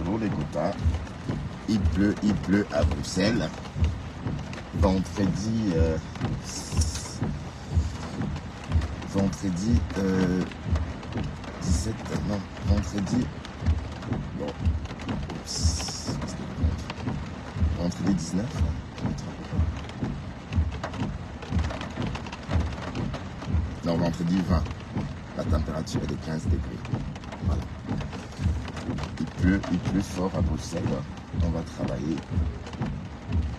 toujours les quotas. Il pleut à Bruxelles. Vendredi 17, non, vendredi, bon, vendredi 19, non, vendredi 20, la température est de 15 degrés, voilà. Il pleut fort à Bruxelles, on va travailler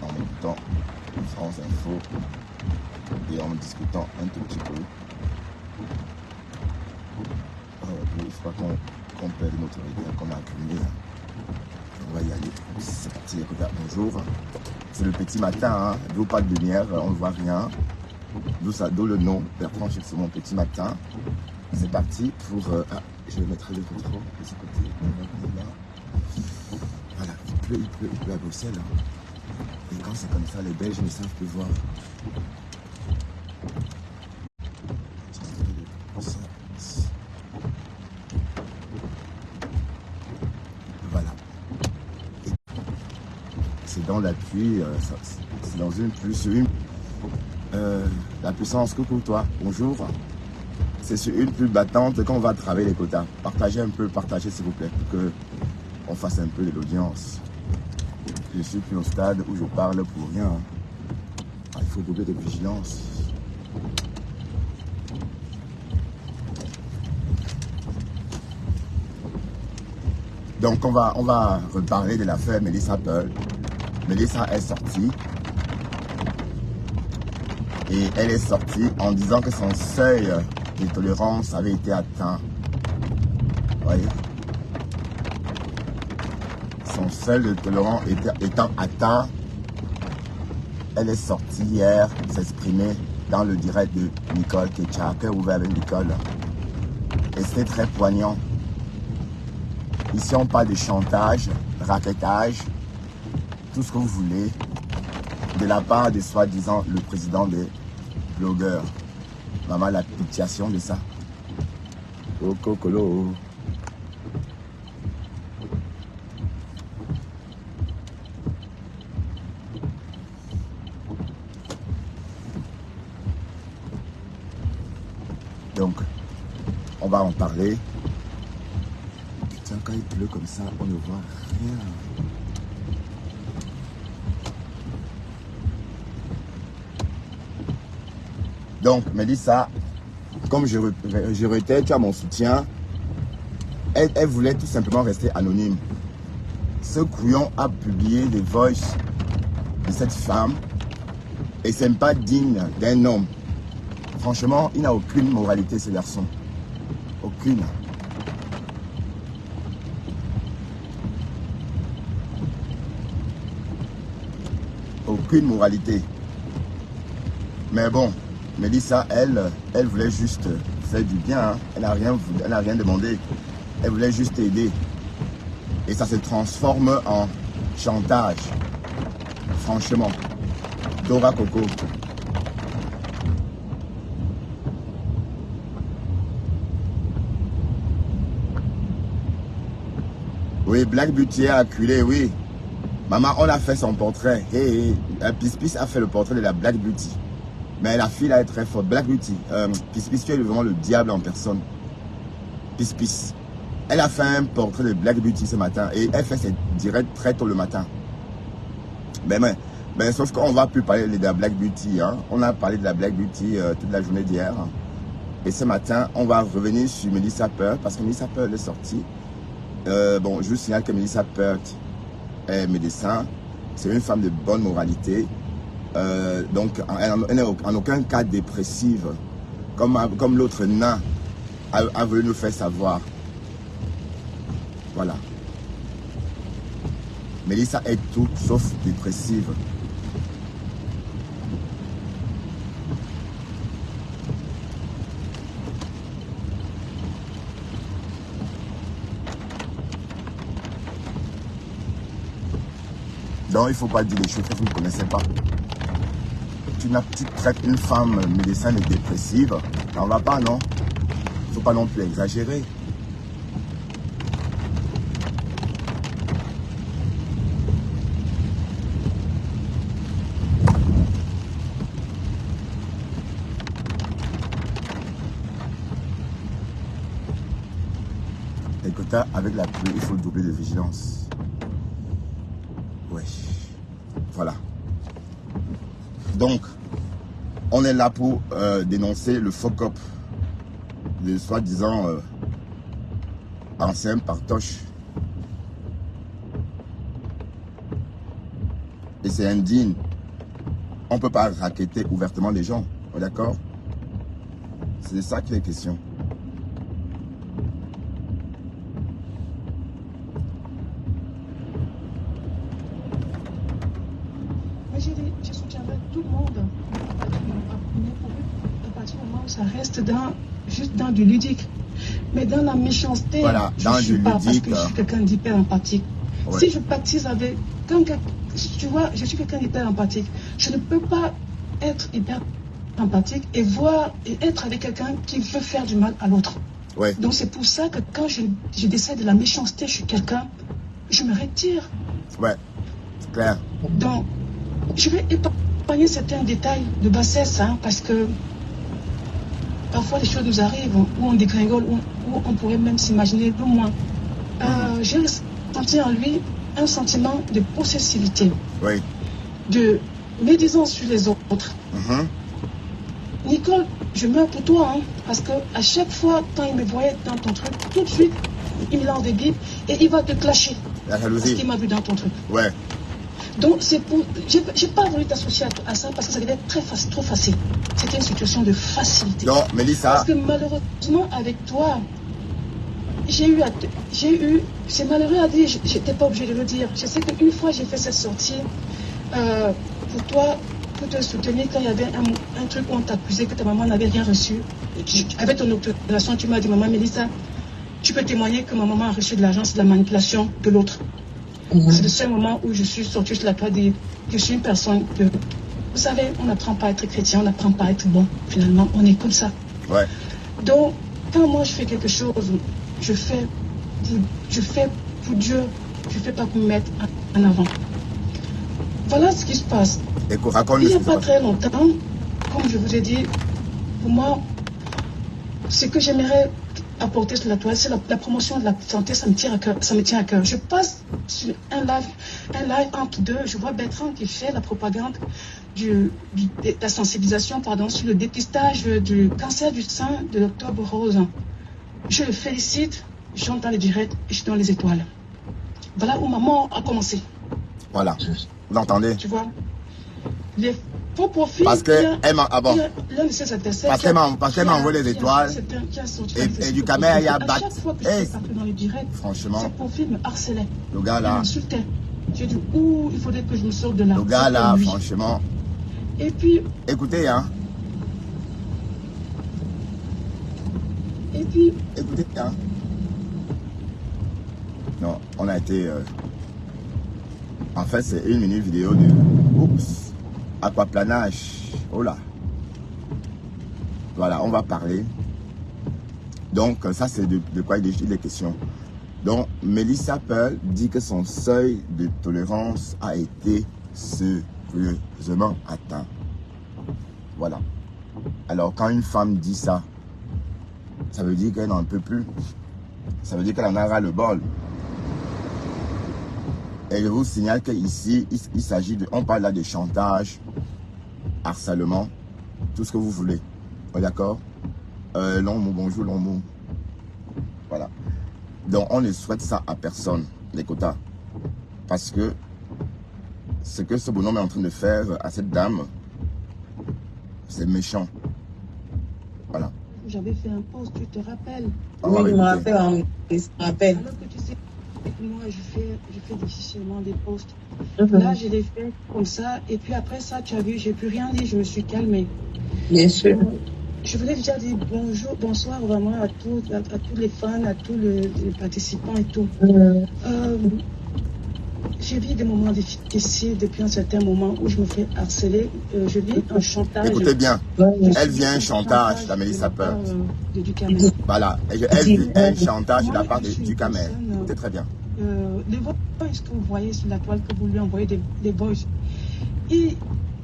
en écoutant France Info et en discutant un tout petit peu. Il ne faut pas qu'on perde notre regard qu'on a accumulé. On va y aller. C'est parti, regarde, bonjour. C'est le petit matin, hein. D'où pas de lumière, on ne voit rien. D'où le nom, Bertrand, c'est mon petit matin. C'est parti pour... je vais mettre le contrôle de ce côté. Voilà, il pleut à Bruxelles. Et quand c'est comme ça, les Belges ne savent plus voir. Voilà. C'est dans la pluie, c'est dans une pluie, sur une... la puissance, coucou toi, bonjour. C'est sur une pluie battante qu'on va travailler les quotas. Partagez un peu, partagez s'il vous plaît, pour qu'on fasse un peu de l'audience. Je suis plus au stade où je parle pour rien. Il faut doubler de vigilance. Donc on va reparler de l'affaire Melissa Pearl. Melissa est sortie. Et elle est sortie en disant que son seuil de tolérance avait été atteint. Vous voyez? Son seuil de tolérance étant atteint, elle est sortie hier s'exprimer dans le direct de Nicole Ketcha, cœur ouvert avec Nicole. Et c'est très poignant. Ici, on parle de chantage, raquettage, tout ce que vous voulez, de la part de soi-disant le président des blogueurs. Maman, la pitiation de ça. Oh, cocolo. Donc, on va en parler. Putain, quand il pleut comme ça, on ne voit rien. Donc, Melissa, comme je répète, tu as mon soutien. Elle voulait tout simplement rester anonyme. Ce couillon a publié des voices de cette femme et c'est pas digne d'un homme. Franchement, il n'a aucune moralité, ce garçon. Aucune. Aucune moralité. Mais bon, Melissa, elle voulait juste faire du bien. Hein. Elle n'a rien demandé. Elle voulait juste aider. Et ça se transforme en chantage. Franchement. Dora Coco. Oui, Black Beauty a acculé, oui. Maman, on a fait son portrait. Et Pispis a fait le portrait de la Black Beauty. Mais la fille là est très forte. Black Beauty. Pispis, tu es vraiment le diable en personne. Pispis. Elle a fait un portrait de Black Beauty ce matin. Et elle fait ses directs très tôt le matin. Mais sauf qu'on ne va plus parler de la Black Beauty. Hein. On a parlé de la Black Beauty toute la journée d'hier. Et ce matin, on va revenir sur Melissa Pearl. Parce que Melissa Pearl est sortie. Bon, je vous signale que Melissa Pearl est médecin. C'est une femme de bonne moralité. Donc, elle n'est en aucun cas dépressive. Comme l'autre nain a voulu nous faire savoir. Voilà. Melissa est tout sauf dépressive. Donc, il ne faut pas dire des choses que vous ne connaissez pas. Tu traites une femme médecin et dépressive, ça ne va pas, non? Il ne faut pas non plus exagérer. matin, avec la pluie, il faut doubler de vigilance. Oui. Voilà. Donc, on est là pour dénoncer le fuck-up de soi-disant ancien partoche. Et c'est indigne. On ne peut pas racketter ouvertement les gens. D'accord? C'est de ça qu'il est question. Mais j'ai dit, je soutiendrai tout le monde. À partir du moment où ça reste juste dans du ludique. Mais dans la méchanceté, voilà, je ne suis pas ludique, parce que je suis quelqu'un d'hyper empathique. Ouais. Si je baptise avec... tu vois, je suis quelqu'un d'hyper empathique. Je ne peux pas être hyper empathique et être avec quelqu'un qui veut faire du mal à l'autre. Ouais. Donc c'est pour ça que quand je décide de la méchanceté, je suis quelqu'un, je me retire. Ouais, c'est clair. Donc, je vais épargner certains détails de bassesse, hein, parce que parfois les choses nous arrivent où on dégringole, où on pourrait même s'imaginer de moins. J'ai ressenti en lui un sentiment de possessivité, oui, de médisance sur les autres. Nicole, je meurs pour toi, hein, parce que à chaque fois, quand il me voyait dans ton truc, tout de suite, il me lance des bips et il va te clasher. La jalousie. Parce qu'il m'a vu dans ton truc. Ouais. Donc, c'est pour... J'ai pas voulu t'associer à ça parce que ça devait être très facile, trop facile. C'était une situation de facilité. Non, Mélissa... Parce que malheureusement, avec toi, j'ai eu... C'est malheureux à dire, j'étais pas obligée de le dire. Je sais qu'une fois, j'ai fait cette sortie pour toi, pour te soutenir quand il y avait un truc où on t'accusait que ta maman n'avait rien reçu. Avec ton autorisation, tu m'as dit, maman Mélissa, tu peux témoigner que ma maman a reçu de l'argent, c'est de la manipulation de l'autre. C'est le seul moment où je suis sortie sur la toile de... Je suis une personne que... Vous savez, on n'apprend pas à être chrétien, on n'apprend pas à être bon. Finalement, on est comme ça. Ouais. Donc, quand moi je fais quelque chose, je fais pour Dieu. Je ne fais pas pour me mettre en avant. Voilà ce qui se passe. Il n'y a pas très longtemps, comme je vous ai dit, pour moi, ce que j'aimerais apporter sur la toile, c'est la promotion de la santé, ça me tient à cœur. Je passe sur un live entre deux, je vois Bertrand qui fait la propagande de la sensibilisation sur le dépistage du cancer du sein de l'Octobre Rose. Je le félicite, j'entre dans les directs et je donne les étoiles. Voilà où maman a commencé. Voilà, vous entendez? Tu vois, les faux profils. Parce qu'elle m'a envoyé les étoiles et du caméra il y a battu. Franchement, ce profil me harcelait. Le gars là. Il m'insultait. J'ai dit, ouh, il faudrait que je me sorte de là. Le gars là, franchement. Et puis. Écoutez, hein. Et puis. Écoutez, hein. Non, on a été. En fait, c'est une minute vidéo de. Oups. Aquaplanage. Oh là. Voilà, on va parler. Donc, ça, c'est de quoi il est question. Donc, Mélissa Pearl dit que son seuil de tolérance a été sérieusement atteint. Voilà. Alors, quand une femme dit ça, ça veut dire qu'elle n'en peut plus. Ça veut dire qu'elle en a ras le bol. Et je vous signale qu'ici, il s'agit de... On parle là de chantage, harcèlement, tout ce que vous voulez. D'accord? Long mot, bonjour, long mot. Voilà. Donc, on ne souhaite ça à personne, les quotas. Parce que ce que ce bonhomme est en train de faire à cette dame, c'est méchant. Voilà. J'avais fait un post, tu te rappelles? Oui, je me rappelle. Alors que tu sais, moi, je fais difficilement des posts. Là, je l'ai fait comme ça. Et puis après ça, tu as vu, j'ai plus rien dit, je me suis calmée. Bien sûr. Je voulais déjà dire bonjour, bonsoir vraiment à tous les fans, à tous les participants et tout. Je vis des moments difficiles depuis un certain moment où je me fais harceler. Je vis un chantage. Écoutez bien, elle vient un chantage, la Mélissa Pearl. Voilà, elle vit un chantage de la part du Camer. C'est très bien. Les voices que vous voyez sur la toile, que vous lui envoyez des voices,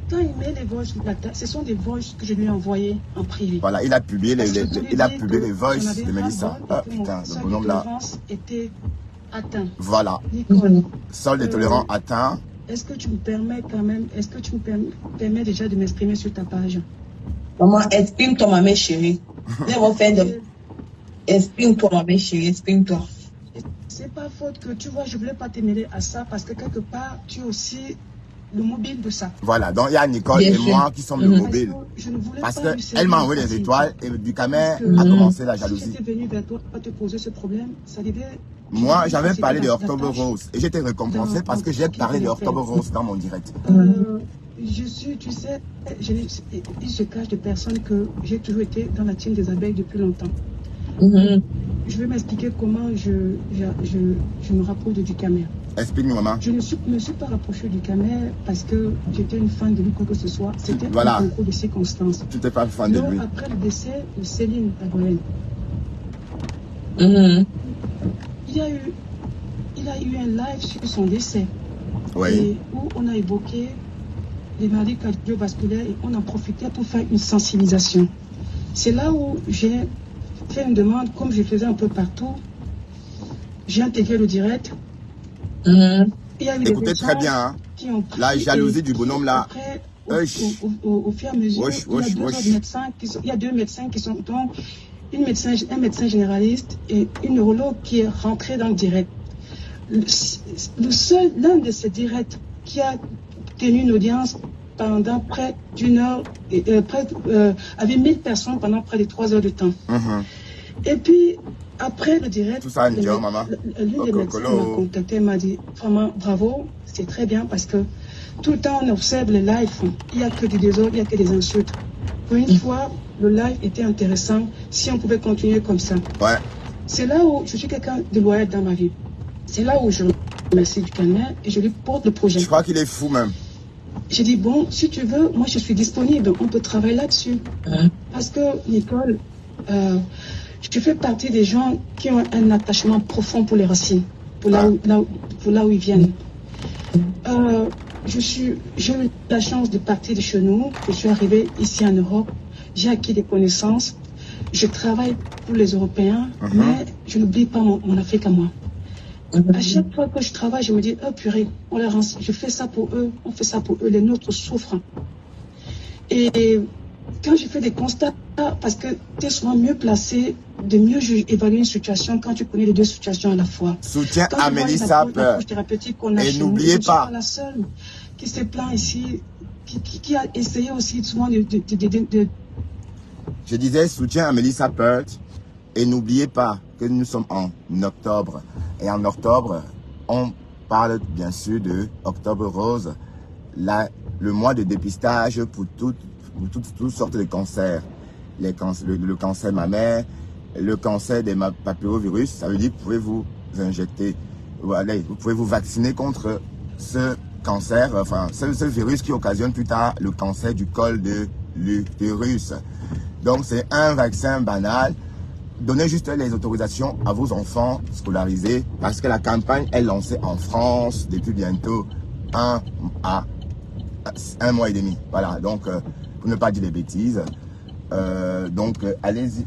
quand il met les voices, ce sont des voices que je lui ai envoyées en privé. Voilà, il a publié les voices de Mélissa. Ah putain, le bonhomme là. Était atteint. Voilà. Sol de tolérance atteint. Est-ce que tu me permets quand même, est-ce que tu me permets déjà de m'exprimer sur ta page? Maman, exprime-toi, ma mère chérie. Exprime-toi, ma mère chérie, exprime-toi. C'est pas faute que tu vois, je voulais pas te mêler à ça parce que quelque part, tu es aussi le mobile de ça. Voilà, donc il y a Nicole et moi qui sommes le mobile. Parce qu'elle m'a envoyé des étoiles et du Camer a commencé la jalousie. Si j'étais venu vers toi pour te poser ce problème, ça devait... Moi, j'avais parlé de Octobre Rose et j'étais récompensé parce que j'ai parlé de Octobre Rose dans mon direct. Tu sais, il se cache de personnes que j'ai toujours été dans la team des abeilles depuis longtemps. Je vais m'expliquer comment je me rapproche du Camer. Explique-moi, maman. Je ne me suis pas rapprochée du Camer parce que j'étais une fan de lui, quoi que ce soit. C'était un concours de circonstances. Tu n'étais pas fan de lui. Après le décès de Céline Pagolène, il a eu un live sur son décès. Oui. Où on a évoqué les maladies cardiovasculaires et on en profitait pour faire une sensibilisation. C'est là où j'ai fait une demande, comme je faisais un peu partout. J'ai intégré le direct. Écoutez très bien, hein. La jalousie du bonhomme là. Au fur et à mesure, il y a deux médecins qui sont donc un médecin généraliste et une neurologue qui est rentrée dans le direct. L'un de ces directs qui a tenu une audience pendant près d'une heure, avait 1000 personnes pendant près de 3 heures de temps. Et puis, après le direct, l'une des médecins m'a contacté, m'a dit vraiment bravo, c'est très bien parce que tout le temps on observe le live, il n'y a que du désordre, il n'y a que des insultes. Pour une fois, le live était intéressant si on pouvait continuer comme ça. Ouais. C'est là où je suis quelqu'un de loyal dans ma vie. C'est là où je remercie du Camer et je lui porte le projet. Je crois qu'il est fou même. J'ai dit, bon, si tu veux, moi je suis disponible, on peut travailler là-dessus. Parce que, Nicole, je fais partie des gens qui ont un attachement profond pour les racines, pour là où ils viennent. J'ai eu la chance de partir de chez nous, je suis arrivée ici en Europe, j'ai acquis des connaissances, je travaille pour les Européens, mais je n'oublie pas mon Afrique à moi. À chaque fois que je travaille, je me dis, oh purée, je fais ça pour eux, on fait ça pour eux, les nôtres souffrent. Et quand je fais des constats, parce que tu es souvent mieux placé de mieux évaluer une situation quand tu connais les deux situations à la fois. Soutien à Mélissa Peur. Et n'oubliez pas. La seule qui se plaint ici, qui a essayé aussi souvent de... Je disais soutien à Mélissa Peur. Et n'oubliez pas que nous sommes en octobre. Et en octobre, on parle bien sûr de Octobre Rose, le mois de dépistage pour toutes sortes de cancers. Le cancer mammaire, le cancer des papillovirus, ça veut dire que vous pouvez vous injecter, vous pouvez vous vacciner contre ce cancer, enfin ce virus qui occasionne plus tard le cancer du col de l'utérus. Donc c'est un vaccin banal. Donnez juste les autorisations à vos enfants scolarisés parce que la campagne est lancée en France depuis bientôt un mois et demi. Voilà, donc pour ne pas dire des bêtises. Donc allez-y.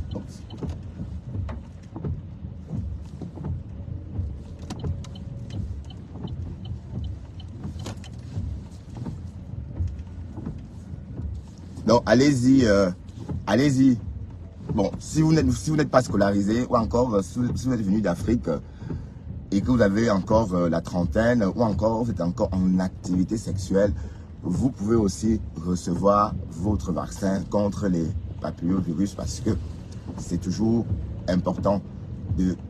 Donc allez-y, allez-y. Bon, si vous n'êtes pas scolarisé ou encore si vous êtes venu d'Afrique et que vous avez encore la trentaine ou encore vous êtes encore en activité sexuelle, vous pouvez aussi recevoir votre vaccin contre les papillovirus parce que c'est toujours important,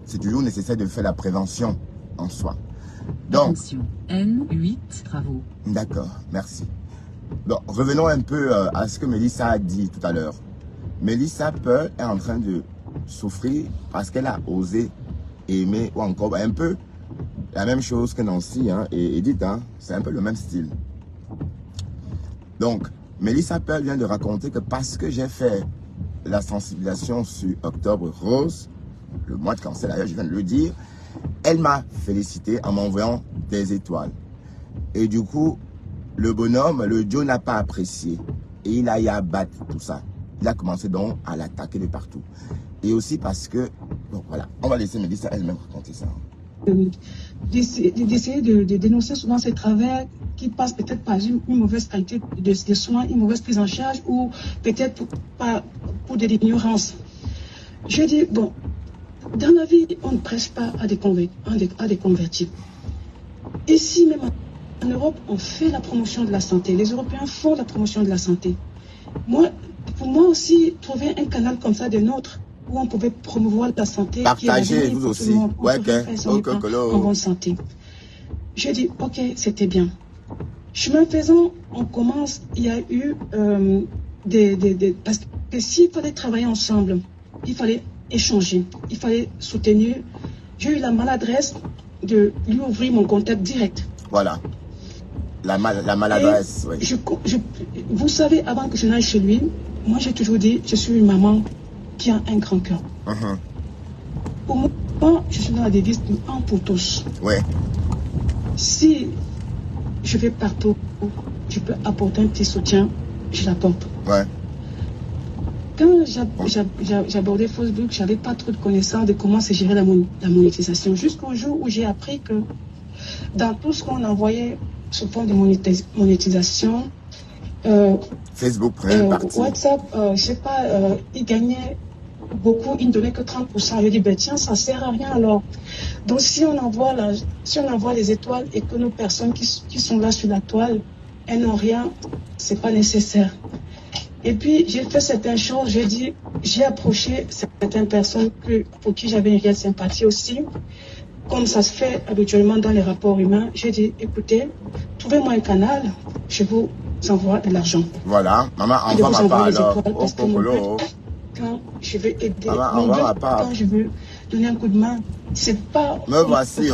c'est toujours nécessaire de faire la prévention en soi. Donc, attention, N8 travaux. D'accord, merci. Bon, revenons un peu à ce que Mélissa a dit tout à l'heure. Mélissa Peur est en train de souffrir parce qu'elle a osé aimer ou encore un peu la même chose que Nancy et Edith. C'est un peu le même style. Donc, Mélissa Peur vient de raconter que parce que j'ai fait la sensibilisation sur Octobre Rose, le mois de cancer d'ailleurs, je viens de le dire, elle m'a félicité en m'envoyant des étoiles. Et du coup, le bonhomme, le Joe n'a pas apprécié. Et il a eu à battre tout ça. Il a commencé donc à l'attaquer de partout. Et aussi parce que... Donc voilà, on va laisser Mélissa elle-même raconter ça. D'essayer de dénoncer souvent ces travers qui passent peut-être par une mauvaise qualité de soins, une mauvaise prise en charge ou peut-être pour de l'ignorance. Je dis, bon, dans la vie, on ne presse pas à des convertis. Ici, même en Europe, on fait la promotion de la santé. Les Européens font la promotion de la santé. Pour moi aussi, trouver un canal comme ça de nôtre, où on pouvait promouvoir la santé. Partagez, vous aussi. Ouais, en bonne santé. J'ai dit, ok, c'était bien. Chemin faisant, on commence, il y a eu parce que s'il fallait travailler ensemble, il fallait échanger, il fallait soutenir. J'ai eu la maladresse de lui ouvrir mon contact direct. Voilà. La maladresse, oui. Vous savez, avant que je n'aille chez lui, moi j'ai toujours dit, je suis une maman qui a un grand cœur. Pour moi, je suis dans la devise un pour tous. Ouais. Si je vais partout, je peux apporter un petit soutien, je l'apporte. Ouais. Quand j'abordais Facebook, je n'avais pas trop de connaissances de comment se gérer la monétisation. Jusqu'au jour où j'ai appris que dans tout ce qu'on envoyait sous forme de monétisation, Facebook prenait une partie. WhatsApp, je sais pas, il gagnait beaucoup, il ne donnait que 30%. Je dis, ben tiens, ça ne sert à rien alors. Donc si on envoie les étoiles et que nos personnes qui sont là sur la toile, elles n'ont rien, ce n'est pas nécessaire. Et puis j'ai fait certaines choses, j'ai approché certaines personnes pour qui j'avais une réelle sympathie aussi. Comme ça se fait habituellement dans les rapports humains, j'ai dit, écoutez, trouvez-moi un canal, je vous envoie de l'argent. Voilà, maman, envoie pas alors. Quand je veux aider, quand je veux donner un coup de main, c'est pas... Me voici,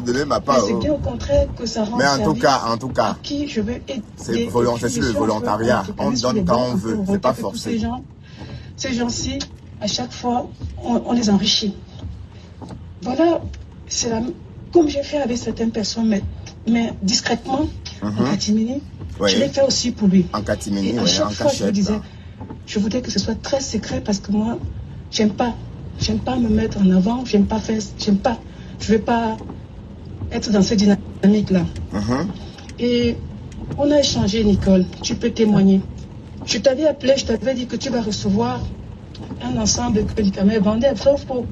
donnez ma part. C'est bien au contraire que ça rend service. Mais en tout cas, à qui je veux aider. C'est le volontariat. On donne quand on veut, c'est pas forcé. Ces gens-ci, à chaque fois, on les enrichit. Voilà, comme j'ai fait avec certaines personnes, mais discrètement, en catimini, je l'ai fait aussi pour lui. En catimini, et à chaque fois, je lui disais, je voudrais que ce soit très secret parce que moi, j'aime pas me mettre en avant, je vais pas être dans cette dynamique-là. Et on a échangé, Nicole, tu peux témoigner. Je t'avais appelé, je t'avais dit que tu vas recevoir un ensemble que Nicamé vendait, vrai ou faux?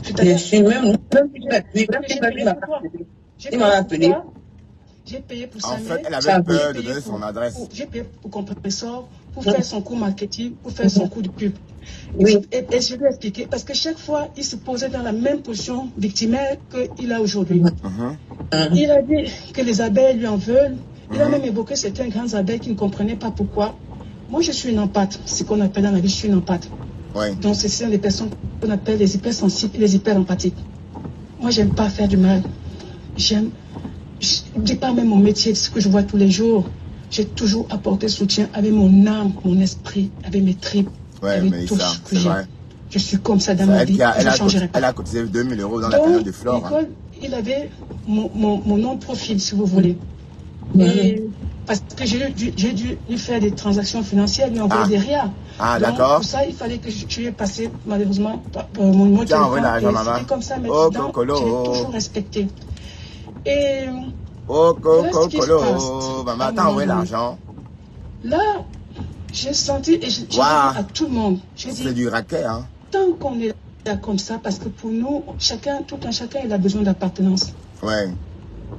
Je suis même il m'a appelé. J'ai payé pour ça. En fait, elle avait peur de donner son adresse. J'ai payé pour compressor, pour faire son coup marketing, pour faire son coup de pub. Oui. Et je lui ai expliqué, parce que chaque fois, il se posait dans la même position victimaire qu'il a aujourd'hui. Il a dit que les abeilles lui en veulent. Il a même évoqué certains grands abeilles qui ne comprenaient pas pourquoi. Moi, je suis une empathe. C'est ce qu'on appelle dans la vie, je suis une empathe. Donc, ce sont des personnes qu'on appelle les hypersensibles et les hyperempathiques. Moi, j'aime pas faire du mal. Je dis pas même mon métier, ce que je vois tous les jours. J'ai toujours apporté soutien avec mon âme, mon esprit, avec mes tripes, avec tout ce que j'ai. Je suis comme ça dans ma vie. Je ne changerai pas. Elle a cotisé 2000 € dans la période de Flore. Nicole, il avait mon nom de profil, si vous voulez. Et parce que j'ai dû lui faire des transactions financières, lui envoyer des RIA. D'accord. Pour ça, il fallait que je lui ai passé, malheureusement, mon numéro de téléphone. C'était comme ça, maintenant, je l'ai toujours respecté. Et maman, attends, où est l'argent? Là, j'ai senti, et j'ai dit à tout le monde, c'est du racket, hein. Tant qu'on est là comme ça, parce que pour nous, tout un chacun, il a besoin d'appartenance.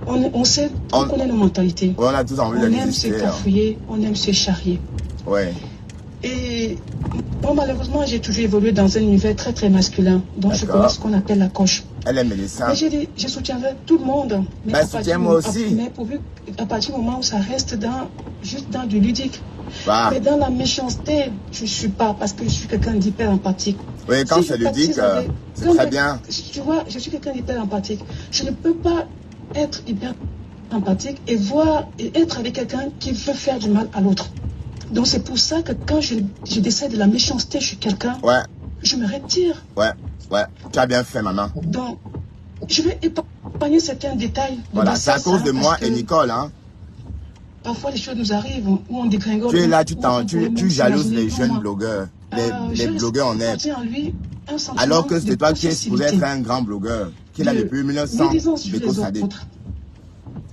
On sait, on connaît nos mentalités. On a tous envie on aime se cafouiller, on aime se charrier. Et bon, malheureusement, j'ai toujours évolué dans un univers très très masculin. Donc je connais ce qu'on appelle la coche. Elle aime les seins. Mais j'ai dit, je soutiendrai tout le monde. Mais soutiens-moi aussi. Mais pourvu à partir du moment où ça reste juste dans du ludique. Mais dans la méchanceté, je ne suis pas, parce que je suis quelqu'un d'hyper empathique. Oui, quand c'est ludique, c'est très bien. Tu vois, je suis quelqu'un d'hyper empathique. Je ne peux pas être hyper empathique et être avec quelqu'un qui veut faire du mal à l'autre. Donc c'est pour ça que quand je décide de la méchanceté chez quelqu'un, je me retire. Tu as bien fait, maman. Donc, je vais épargner certains détails. Voilà, c'est à cause de moi et Nicole, hein. parfois les choses nous arrivent où on dégringole. Tu es là, tu jalouses les jeunes blogueurs, les blogueurs en herbe. Alors que c'est toi qui es supposé être un grand blogueur, qui est là depuis 1900.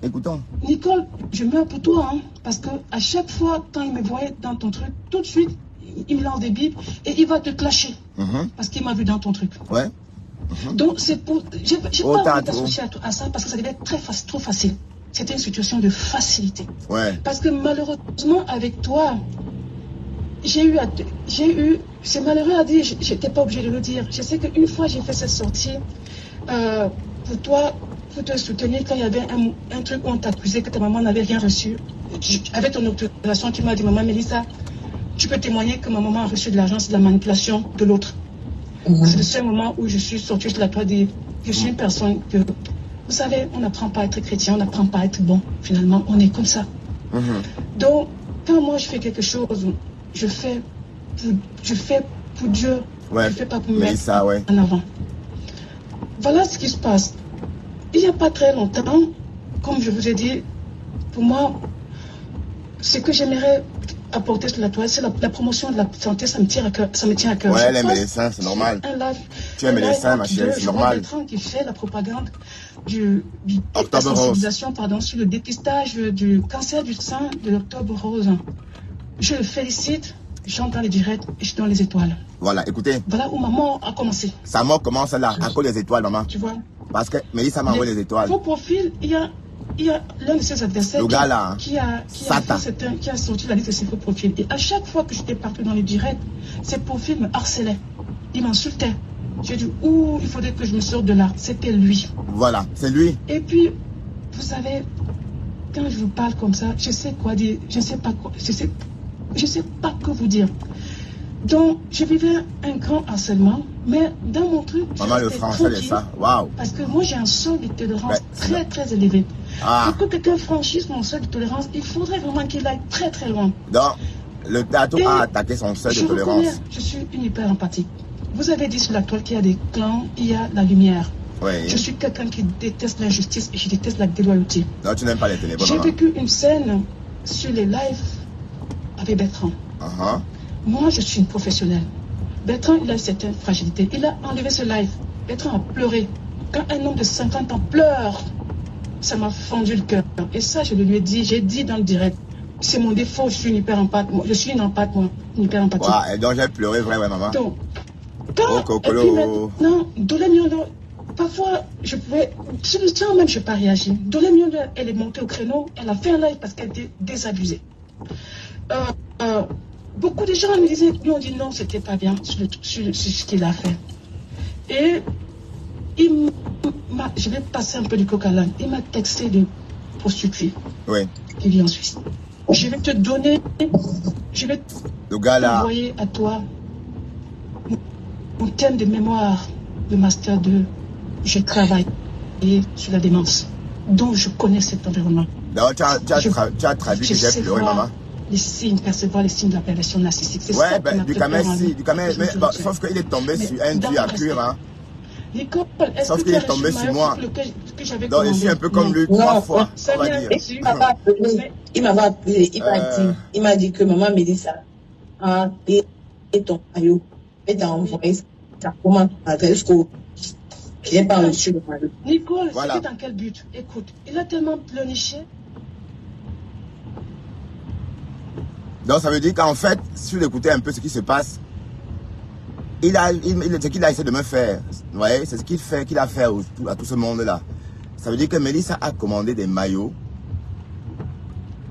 Écoutons. Nicole, je meurs pour toi, hein, parce que à chaque fois, quand il me voyait dans ton truc, tout de suite, il me lance des bips et il va te clasher. Parce qu'il m'a vu dans ton truc. Ouais. Donc, c'est pour... J'ai pas envie d'associer à ça parce que ça devait être trop facile. C'était une situation de facilité. Ouais. Parce que malheureusement, avec toi, j'ai eu... C'est malheureux à dire, j'étais pas obligée de le dire. Je sais qu'une fois, j'ai fait cette sortie pour toi, pour te soutenir quand il y avait un truc où on t'accusait que ta maman n'avait rien reçu. Avec ton autorisation, tu m'as dit, maman Mélissa, tu peux témoigner que ma maman a reçu de l'argent, c'est de la manipulation de l'autre. C'est le seul moment où je suis sortie de la toile de je suis une personne que, vous savez, on n'apprend pas à être chrétien, on n'apprend pas à être bon. Finalement, on est comme ça. Donc, quand moi je fais quelque chose, je fais pour Dieu. Ouais. Je fais pas pour me mettre ouais. en avant. Voilà ce qui se passe. Il n'y a pas très longtemps, comme je vous ai dit, pour moi, ce que j'aimerais apporter sur la toile, c'est la promotion de la santé, ça me tient à cœur. Ouais, les médecins, c'est normal. Tu es médecin, ma chérie, c'est normal. Bertrand qui fait la propagande du Octobre sensibilisation, pardon, sur le dépistage du cancer du sein de l'Octobre Rose. Je le félicite, j'entends les directs et je donne les étoiles. Voilà, écoutez. Voilà où ma mort a commencé. Sa mort commence là, à cause des étoiles, maman. Tu vois. Parce que Mélissa m'a envoyé les étoiles. Vos profils, il y a l'un de ses adversaires qui a sorti la liste de ses faux profils. Et à chaque fois que j'étais partout dans les directs, ses profils me harcelaient. Il m'insultait. J'ai dit, il faudrait que je me sorte de là. C'était lui. Voilà, c'est lui. Et puis, vous savez, quand je vous parle comme ça, je sais quoi dire. Je sais pas que vous dire. Donc, je vivais un grand harcèlement, mais dans mon truc, maman, le français de ça, waouh. Parce que moi, j'ai un seuil de tolérance très élevé. Pour que quelqu'un franchisse mon seuil de tolérance, il faudrait vraiment qu'il aille très loin. Donc, le théâtre a attaqué son seuil de tolérance. Je suis une hyper empathique. Vous avez dit sur la toile qu'il y a des clans, il y a la lumière. Oui. Je suis quelqu'un qui déteste l'injustice et je déteste la déloyauté. Non, tu n'aimes pas les ténèbres. J'ai vécu une scène sur les lives avec Bertrand. Moi, je suis une professionnelle. Bertrand, il a une certaine fragilité. Il a enlevé ce live. Bertrand a pleuré. Quand un homme de 50 ans pleure, ça m'a fendu le cœur. Et ça, je lui ai dit, j'ai dit dans le direct. C'est mon défaut, je suis une hyper empathique. Je suis une empathique, moi. Une hyper empathique. Et donc, j'ai pleuré, vrai, maman. Donc, et puis maintenant, Dolé Miolo, parfois, je pouvais, sur le temps même, je n'ai pas réagi. Dolé Miolo, elle est montée au créneau, elle a fait un live parce qu'elle était désabusée. Beaucoup de gens me disaient, nous on dit non, c'était pas bien sur ce qu'il a fait. Et je vais passer un peu du coq à l'âne. Il m'a texté de prostituée. Oui. Qui vit en Suisse. Je vais te donner, je vais t'envoyer à toi mon thème de mémoire de Master 2. J'ai travaillé sur la démence. Donc je connais cet environnement. Donc tu as traduit que j'ai pleuré, maman. Les signes, percevoir les signes de la perversion narcissique. C'est ouais, ça du camel, sauf qu'il est tombé sur un dieu à cuire. Hein. Nicole, sauf qu'il est tombé sur moi. Donc je suis un peu comme lui 3 fois, on va dire. Il m'avait appelé, il m'a dit que maman Mélissa et ton maillot, et t'as envoyé ça, comment adresse que je n'ai pas reçu le maillot. Nicole, c'était dans quel but? Écoute, il a tellement pleurniché. Donc ça veut dire qu'en fait, si vous écoutez un peu ce qui se passe, ce qu'il a essayé de me faire, vous voyez, c'est ce qu'il a fait à tout ce monde-là. Ça veut dire que Mélissa a commandé des maillots.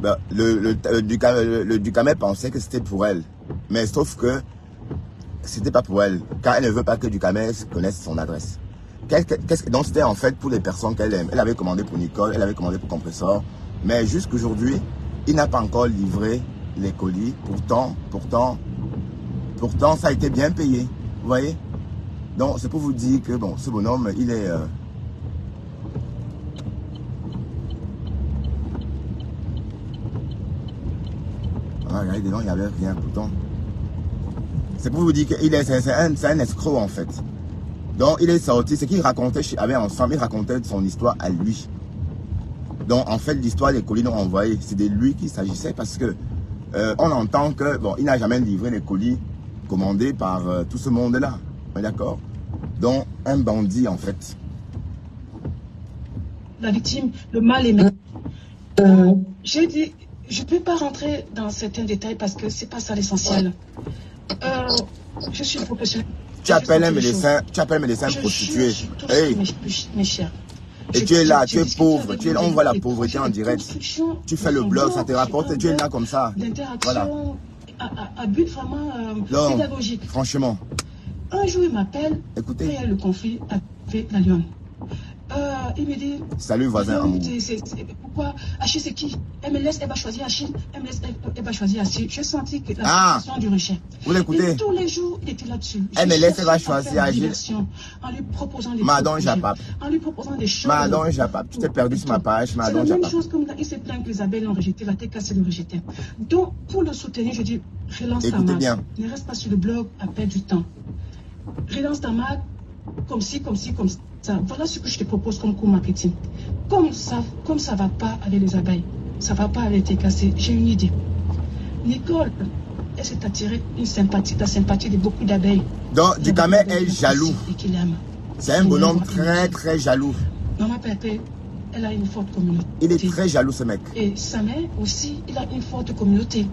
Ben, le Ducamel pensait que c'était pour elle. Mais sauf que c'était pas pour elle. Car elle ne veut pas que Ducamel connaisse son adresse. Donc c'était en fait pour les personnes qu'elle aime. Elle avait commandé pour Nicole, elle avait commandé pour Compressor. Mais jusqu'aujourd'hui, il n'a pas encore livré les colis. Pourtant, ça a été bien payé. Vous voyez? Donc, c'est pour vous dire que, bon, ce bonhomme, il est... regardez, dedans, il n'y avait rien, pourtant. C'est pour vous dire qu'il est... C'est un escroc, en fait. Donc, il est sorti. Ce qu'il racontait, ensemble, il racontait son histoire à lui. Donc, en fait, l'histoire des colis non envoyés, c'est de lui qu'il s'agissait parce que on entend que, bon, il n'a jamais livré les colis commandés par tout ce monde-là. D'accord? Donc, un bandit, en fait. La victime, le mal aimé. J'ai dit, je ne peux pas rentrer dans certains détails parce que c'est pas ça l'essentiel. Je suis professionnel. Tu appelles un médecin prostitué. Hey. Mes chers. Et tu es là, tu es pauvre, on voit la pauvreté en direct. Tu fais le blog, ça te rapporte, tu es là comme ça. Voilà. À but vraiment pédagogique. Franchement. Un jour, il m'appelle. Écoutez. Il y a le conflit avec la Lyon. Il me dit... Salut voisin amour. Pourquoi Achille c'est qui? MLS, elle va choisir Achille. MLS, elle va choisir Achille. J'ai senti que la question du rejet. Vous l'écoutez? Tous les jours, il était là-dessus. MLS, elle va choisir Achille. En lui proposant des Madon Japap. En lui proposant des choses. Madon Japap. Tu t'es perdu sur ma page. Madon Japap. C'est la même chose comme là. Il s'est plaint que Isabelle l'ont rejeté. La TKC l'ont rejeté. Donc, pour le soutenir, je dis, relance ta marque. Ne reste pas sur le blog à perdre du temps. Relance ta marque. Comme ci, comme ci, comme ça. Voilà ce que je te propose comme coup marketing. Comme ça va pas avec les abeilles, ça va pas avec tes cassés. J'ai une idée. Nicole, elle s'est attirée la sympathie de beaucoup d'abeilles. Donc, Dukame est jaloux. C'est un bonhomme très, très jaloux. Maman Pépé, elle a une forte communauté. Il est très jaloux, ce mec. Et sa mère aussi, il a une forte communauté.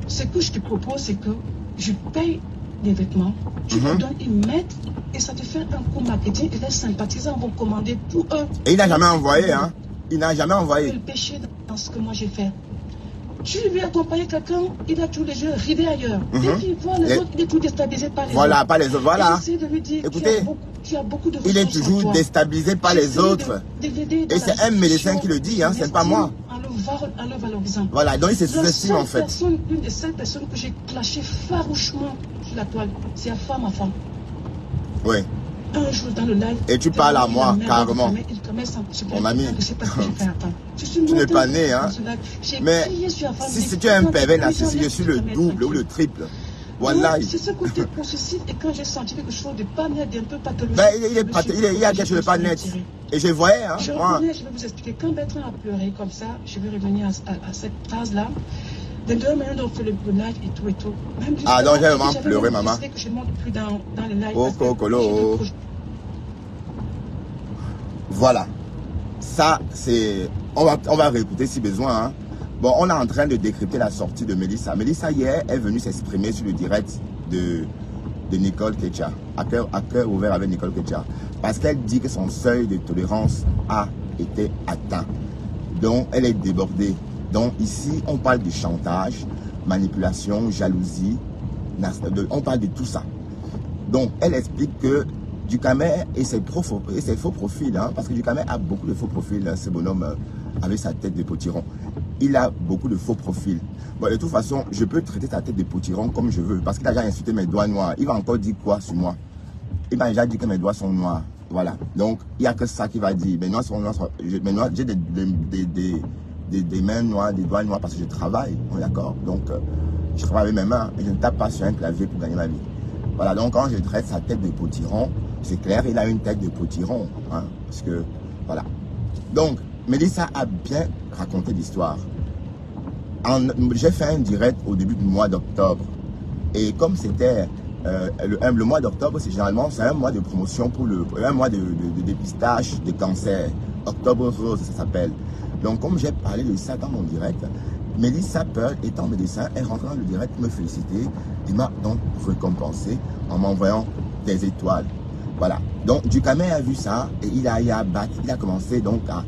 Ce que je te propose, c'est que je paye des vêtements, tu leur donnes, ils mettent et ça te fait un coup marketing et les sympathisants vont commander pour eux. Et il n'a jamais envoyé, hein? Il n'a jamais envoyé. Le péché dans ce que moi j'ai fait. Tu lui accompagnes quelqu'un, il a tous les yeux rivés ailleurs. Dès qu'il voit les autres, il est tout déstabilisé par les autres. Voilà, pas les autres, voilà. De lui dire, écoutez, tu as beaucoup de il est toujours déstabilisé par les autres. Et c'est un médecin qui le dit, hein, c'est pas moi. En le valorisant. Voilà, donc il se sous-estime en fait. Une des seules personnes que j'ai clashé farouchement sur la toile, c'est la femme à femme. Oui. Un jour dans le live. Et tu parles à moi, carrément. Mon ami. Tu n'es pas né, hein. Mais si tu es un pervers narcissique, je suis le double ou le triple. Voilà. C'est ce côté possessif et quand j'ai senti quelque chose de pas net, d'un peu pathologique. Ben, il y a quelque chose de pas net. Et je voyais, hein. Je vais vous expliquer. Quand Bertrand a pleuré comme ça, je vais revenir à cette phrase-là. Des deux manières dont on fait le live et tout et tout. Ah, donc j'ai vraiment pleuré, maman. Que je ne monte plus dans les lives. Oh, cocolo. Voilà. Ça, c'est... On va réécouter si besoin, hein. Bon, on est en train de décrypter la sortie de Mélissa. Mélissa, hier, est venue s'exprimer sur le direct de Nicole Ketcha. À cœur ouvert avec Nicole Ketcha. Parce qu'elle dit que son seuil de tolérance a été atteint. Donc, elle est débordée. Donc, ici, on parle de chantage, manipulation, jalousie. On parle de tout ça. Donc, elle explique que Dukame et ses faux profils, hein, parce que Dukame a beaucoup de faux profils, ce bonhomme avec sa tête de potiron. Il a beaucoup de faux profils. Bon, de toute façon, je peux traiter sa tête de potiron comme je veux, parce qu'il a déjà insulté mes doigts noirs. Il va encore dire quoi sur moi? Il m'a déjà dit que mes doigts sont noirs. Voilà. Donc, il n'y a que ça qu'il va dire. Mes doigts sont noirs. J'ai des mains noires, des doigts noirs parce que je travaille. D'accord? Donc, je travaille avec mes mains et je ne tape pas sur un clavier pour gagner ma vie. Voilà. Donc, quand je traite sa tête de potiron, c'est clair, il a une tête de potiron. Hein, parce que, voilà. Donc, Mélissa a bien raconté l'histoire. J'ai fait un direct au début du mois d'octobre. Et comme c'était le mois d'octobre, c'est généralement un mois de promotion pour un mois de dépistage de cancer. Octobre rose, ça s'appelle. Donc, comme j'ai parlé de ça dans mon direct, Mélissa Pearl, étant médecin, est rentrée dans le direct me féliciter. Il m'a donc récompensé en m'envoyant des étoiles. Voilà. Donc, Dukame a vu ça et il a commencé donc à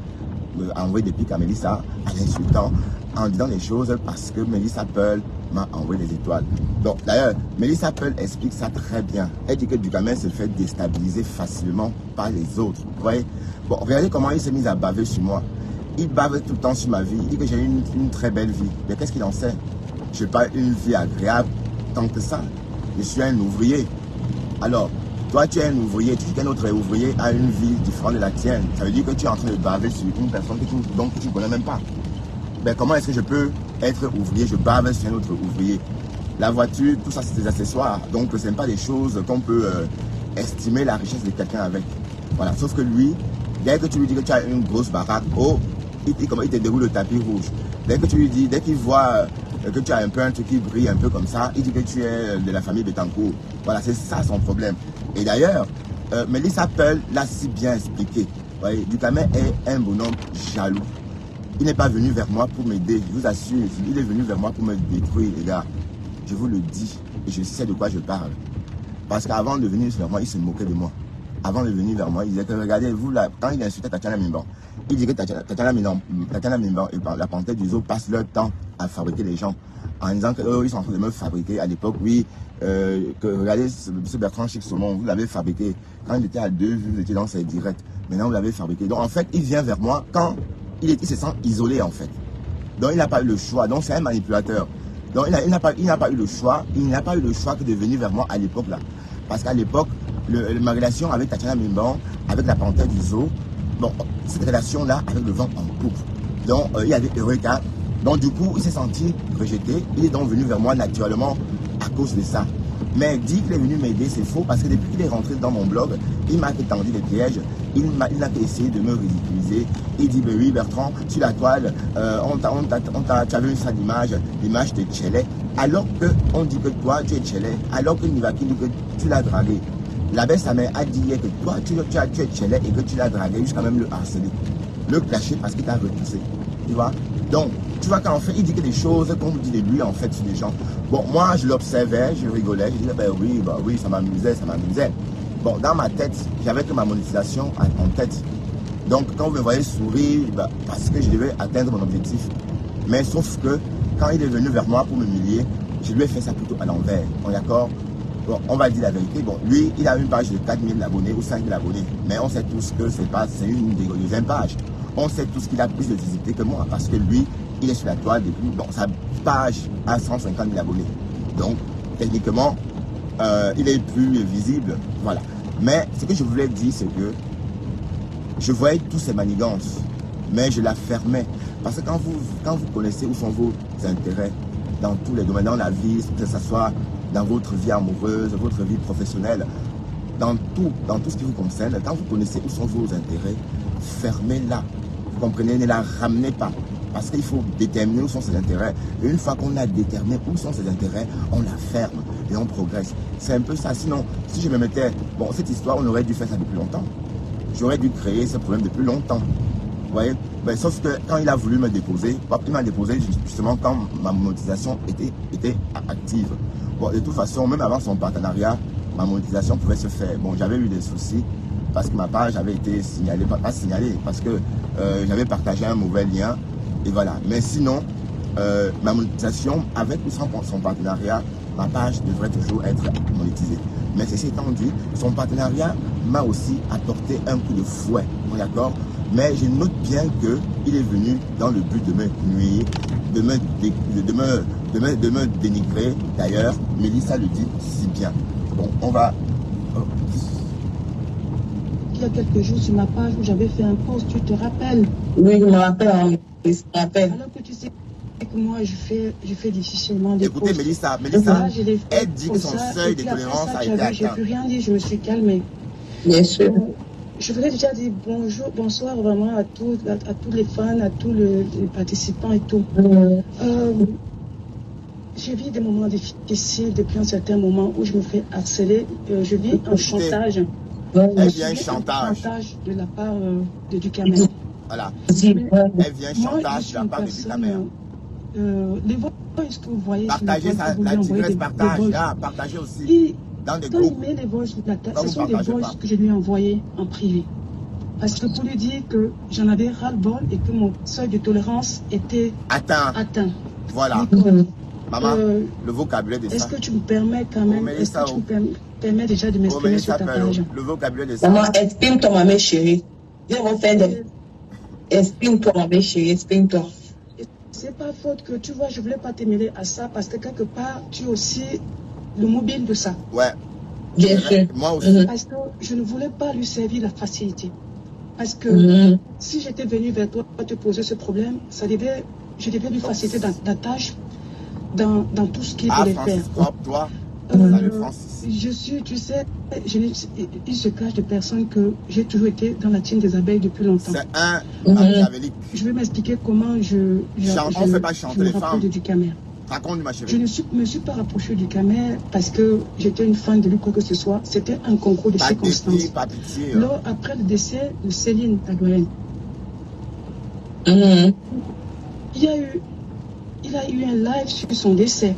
envoyer des pics à Mélissa en l'insultant, en disant des choses parce que Mélissa Pearl m'a envoyé des étoiles. Donc, d'ailleurs, Mélissa Pearl explique ça très bien. Elle dit que Dukame se fait déstabiliser facilement par les autres. Vous voyez? Bon, regardez comment il s'est mis à baver sur moi. Il bave tout le temps sur ma vie. Il dit que j'ai une très belle vie. Mais qu'est-ce qu'il en sait? Je n'ai pas une vie agréable tant que ça. Je suis un ouvrier. Alors, toi, tu es un ouvrier, tu dis qu'un autre ouvrier a une vie différente de la tienne. Ça veut dire que tu es en train de baver sur une personne que tu ne connais même pas. Ben, comment est-ce que je peux être ouvrier? Je bave sur un autre ouvrier. La voiture, tout ça, c'est des accessoires. Donc, ce n'est pas des choses qu'on peut estimer la richesse de quelqu'un avec. Voilà. Sauf que lui, dès que tu lui dis que tu as une grosse baraque, oh, il te déroule le tapis rouge. Dès que tu lui dis, dès qu'il voit que tu as un peu un truc qui brille un peu comme ça, il dit que tu es de la famille Bettencourt. Voilà, c'est ça son problème. Et d'ailleurs, Mélissa Peul l'a si bien expliqué. Voyez, Ducamel est un bonhomme jaloux. Il n'est pas venu vers moi pour m'aider, je vous assure. Il est venu vers moi pour me détruire, les gars. Je vous le dis et je sais de quoi je parle. Parce qu'avant de venir vers moi, il se moquait de moi. Avant de venir vers moi, il disait que regardez, vous là, quand il insultait Tatiana Mimban, il disait que Tatiana Mimban et la Panthère du Zoo passent leur temps à fabriquer les gens. En disant qu'ils sont en train de me fabriquer. À l'époque, oui, que regardez, ce Bertrand Chic Saumon, vous l'avez fabriqué. Quand il était à 2 vues, vous étiez dans ses directs. Maintenant, vous l'avez fabriqué. Donc, en fait, il vient vers moi quand il se sent isolé, en fait. Donc, il n'a pas eu le choix. Donc, c'est un manipulateur. Donc, il n'a pas eu le choix. Il n'a pas eu le choix que de venir vers moi à l'époque, là. Parce qu'à l'époque, ma relation avec Tatiana Mimban, avec la Panthère du Zoo, bon, cette relation-là, avec le vent en poupe. Donc, il y avait Eureka. Donc, du coup, il s'est senti rejeté. Il est donc venu vers moi naturellement à cause de ça. Mais dit qu'il est venu m'aider, c'est faux, parce que depuis qu'il est rentré dans mon blog, il m'a tendu des pièges. Il n'a essayé de me ridiculiser. Il dit, ben oui, Bertrand, sur la toile, tu avais une sale image, l'image de Tchelé. Alors qu'on dit que toi, tu es Tchelé. Alors que Nivaki dit que tu l'as dragué. La belle sa mère a dit hier que toi, tu es Tchelé et que tu l'as dragué jusqu'à même le harceler. Le clasher parce qu'il t'a repoussé. Tu vois? Donc, tu vois qu'en fait, il dit que des choses qu'on vous dit de lui, en fait, sur les gens. Bon, moi, je l'observais, je rigolais, je disais, ben oui, ça m'amusait. Bon, dans ma tête, j'avais que ma monétisation en tête. Donc, quand vous me voyez sourire, ben, parce que je devais atteindre mon objectif. Mais sauf que, quand il est venu vers moi pour m'humilier, je lui ai fait ça plutôt à l'envers. Bon, d'accord? Bon, on va dire la vérité. Bon, lui, il a une page de 4000 abonnés ou 5000 abonnés. Mais on sait tous que c'est une deuxième page. On sait tous qu'il a plus de visibilité que moi. Parce que lui, il est sur la toile depuis, bon, sa page a 150 000 abonnés. Donc, techniquement, il est plus visible. Voilà. Mais ce que je voulais dire, c'est que je voyais tous ces manigances, mais je la fermais. Parce que quand vous connaissez où sont vos intérêts, dans tous les domaines, dans la vie, que ce soit dans votre vie amoureuse, votre vie professionnelle, dans tout ce qui vous concerne, quand vous connaissez où sont vos intérêts, fermez-la. Vous comprenez, ne la ramenez pas. Parce qu'il faut déterminer où sont ses intérêts. Et une fois qu'on a déterminé où sont ses intérêts, on la ferme et on progresse. C'est un peu ça. Sinon, si je me mettais... Bon, cette histoire, on aurait dû faire ça depuis longtemps. J'aurais dû créer ce problème depuis longtemps. Vous voyez? Ben, sauf que quand il a voulu me déposer, il m'a déposé justement quand ma monétisation était active. Bon, de toute façon, même avant son partenariat, ma monétisation pouvait se faire. Bon, j'avais eu des soucis parce que ma page avait été signalée, pas signalée, parce que j'avais partagé un mauvais lien. Et voilà. Mais sinon, ma monétisation, avec ou sans son partenariat, ma page devrait toujours être monétisée. Mais ceci étant dit, son partenariat m'a aussi apporté un coup de fouet. Bon, d'accord? Mais je note bien qu'il est venu dans le but de me nuire, de me dénigrer. D'ailleurs, Mélissa le dit si bien. Bon, on va... Il y a quelques jours sur ma page où j'avais fait un post, tu te rappelles? Oui, je me rappelle. Alors que tu sais que moi, je fais difficilement des Écoutez, posts. Mélissa, elle dit que son seuil de tolérance a été atteint. Je n'ai plus rien dit, je me suis calmée. Bien sûr. Je voulais déjà dire bonsoir vraiment à tous les fans, à tous les participants et tout. Je vis des moments difficiles depuis un certain moment où je me fais harceler. Je vis un chantage. Elle vient un chantage de la part de Ducamel. Voilà. Elle vient un chantage de la part de Ducamel. Les voix, est-ce que vous voyez? Partagez ça, la tigresse partage. Partagez aussi. Dans des quand groupes. il met les voices, ce sont des voix que je lui ai envoyées en privé. Parce que pour lui dire que j'en avais ras-le-bol et que mon seuil de tolérance était atteint. Voilà. Maman, le vocabulaire de ça. Est-ce que tu me permets quand même, est-ce que tu me permets déjà de m'exprimer sur ta page? Le vocabulaire de ça. Maman, exprime-toi, ma mère chérie. Viens refaire des... Exprime-toi, ma mère chérie, exprime-toi. C'est pas faute que, tu vois, je voulais pas te mêler à ça parce que quelque part, tu es aussi le mobile de ça. Ouais. Bien sûr. Moi aussi. Parce que je ne voulais pas lui servir la facilité. Parce que si j'étais venu vers toi te poser ce problème, je devais lui faciliter la tâche dans tout ce qu'il voulait faire. Francis, toi, Francis. Je suis, tu sais, il se cache de personnes que j'ai toujours été dans la team des abeilles depuis longtemps. C'est un machiavélique. Je vais m'expliquer comment on ne fait pas chanter les femmes. Du Camer. Raconte ma chérie. Je ne me suis pas rapprochée du Camer parce que j'étais une fan de lui, quoi que ce soit. C'était un concours de circonstances. Pas pitié. Lors, après le décès de Céline, la doyenne, il a eu un live sur son décès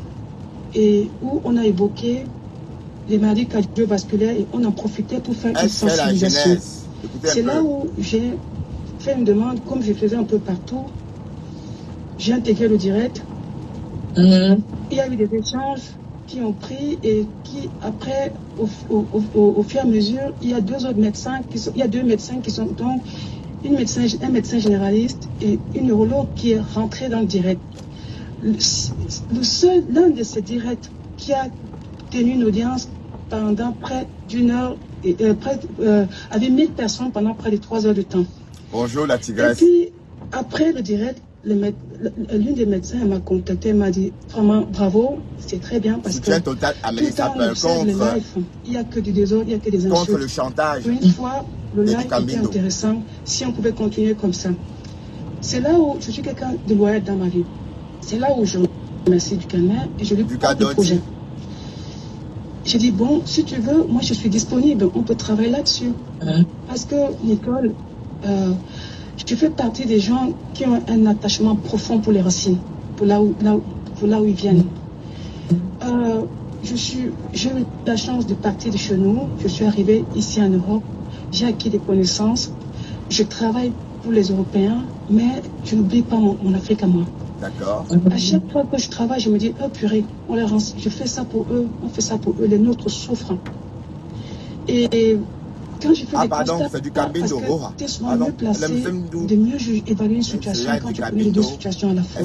et où on a évoqué les maladies cardiovasculaires et on en profitait pour faire une sensibilisation. C'est là où j'ai fait une demande, comme je faisais un peu partout. J'ai intégré le direct. Il y a eu des échanges qui ont pris et qui, après, au fur et à mesure, il y a deux médecins qui sont donc un médecin généraliste et une neurologue qui est rentrée dans le direct. L'un de ces directs qui a tenu une audience pendant près d'une heure, avait 1000 personnes pendant près de 3 heures de temps. Bonjour la tigresse. Et puis, après le direct, l'une des médecins m'a contacté, m'a dit vraiment bravo, c'est très bien parce que total, tout le temps on observe le live, il n'y a que du désordre, il n'y a que des insultes. Contre le chantage. Une fois, le live était intéressant, si on pouvait continuer comme ça. C'est là où je suis quelqu'un de loyal dans ma vie. C'est là où je remercie du Camer et je lui parle du projet. J'ai dit, bon, si tu veux, moi je suis disponible, on peut travailler là-dessus. Parce que, Nicole, je fais partie des gens qui ont un attachement profond pour les racines, pour là où ils viennent. J'ai eu la chance de partir de chez nous. Je suis arrivée ici en Europe. J'ai acquis des connaissances. Je travaille pour les Européens, mais je n'oublie pas mon Afrique à moi. D'accord. À chaque fois que je travaille, je me dis, oh purée, je fais ça pour eux, on fait ça pour eux, les nôtres souffrent. Et quand je fais des constats, c'est du Cambindo. parce que tu es souvent mieux placé de mieux évaluer une situation quand tu connais les deux situations à la fois.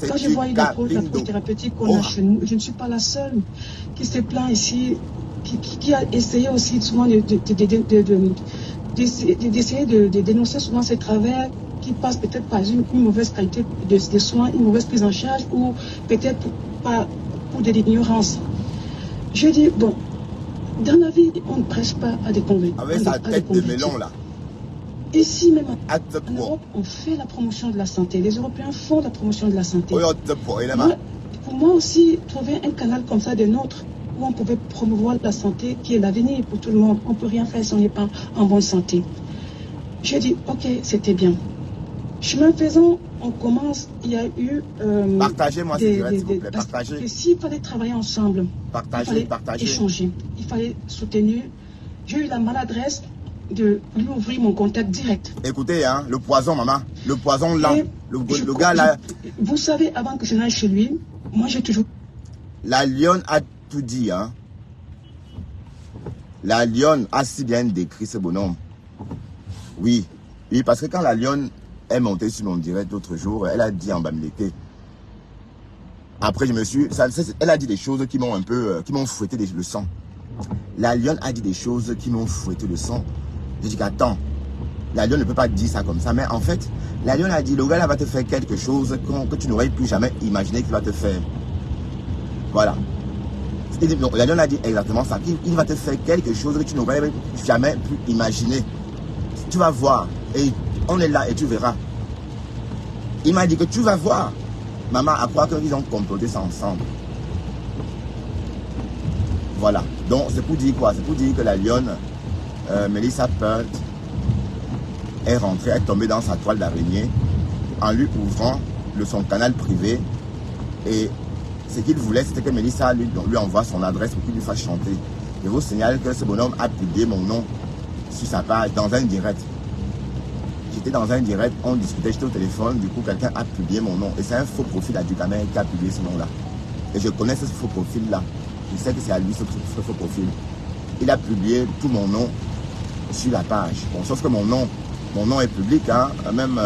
Quand je vois une approche thérapeutique qu'on a chez nous, je ne suis pas la seule qui se plaint ici, qui a essayé aussi souvent d'essayer de dénoncer souvent ces travers qui passent peut-être par une mauvaise qualité de soins, une mauvaise prise en charge ou peut-être pour de l'ignorance. Je dis, bon, dans la vie, on ne prêche pas à des convaincus. Avec sa tête de melon là. Ici même en Europe, on fait la promotion de la santé. Les Européens font la promotion de la santé. Pour moi aussi, trouver un canal comme ça de nôtre, où on pouvait promouvoir la santé, qui est l'avenir pour tout le monde. On ne peut rien faire si on n'est pas en bonne santé. J'ai dit, ok, c'était bien. Chemin faisant, on commence, il y a eu... Partagez-moi, s'il vous plaît, partagez. S'il fallait travailler ensemble, partagez, il fallait échanger, il fallait soutenir. J'ai eu la maladresse de lui ouvrir mon contact direct. Écoutez, hein, le poison, maman, le poison là, le gars là... Vous savez, avant que je n'aille chez lui, moi j'ai toujours... La lionne a tout dit, hein. La lionne a si bien décrit ce bonhomme. Oui, parce que quand la lionne est montée sur mon direct l'autre jour, elle a dit en Bamileke. Après, elle a dit des choses qui m'ont un peu, qui m'ont fouetté le sang. La lionne a dit des choses qui m'ont fouetté le sang. J'ai dit qu'attends, la lionne ne peut pas dire ça comme ça, mais en fait, la lionne a dit, le gars là va te faire quelque chose que tu n'aurais plus jamais imaginé qu'il va te faire. Voilà. La lionne a dit exactement ça. Il va te faire quelque chose que tu n'aurais jamais pu imaginer. Tu vas voir. Et on est là et tu verras. Il m'a dit que tu vas voir. Maman, à croire qu'ils ont comploté ça ensemble. Voilà. Donc, c'est pour dire quoi? C'est pour dire que la lionne, Melissa Peart, est rentrée, est tombée dans sa toile d'araignée en lui ouvrant son canal privé. Et ce qu'il voulait, c'était que Melissa lui envoie son adresse pour qu'il lui fasse chanter. Je vous signale que ce bonhomme a publié mon nom sur sa page dans un direct. J'étais dans un direct, on discutait, j'étais au téléphone, du coup quelqu'un a publié mon nom. Et c'est un faux profil à Ducamer qui a publié ce nom-là. Et je connais ce faux profil-là. Je sais que c'est à lui ce faux profil. Il a publié tout mon nom sur la page. Bon, sauf que mon nom est public, hein. Même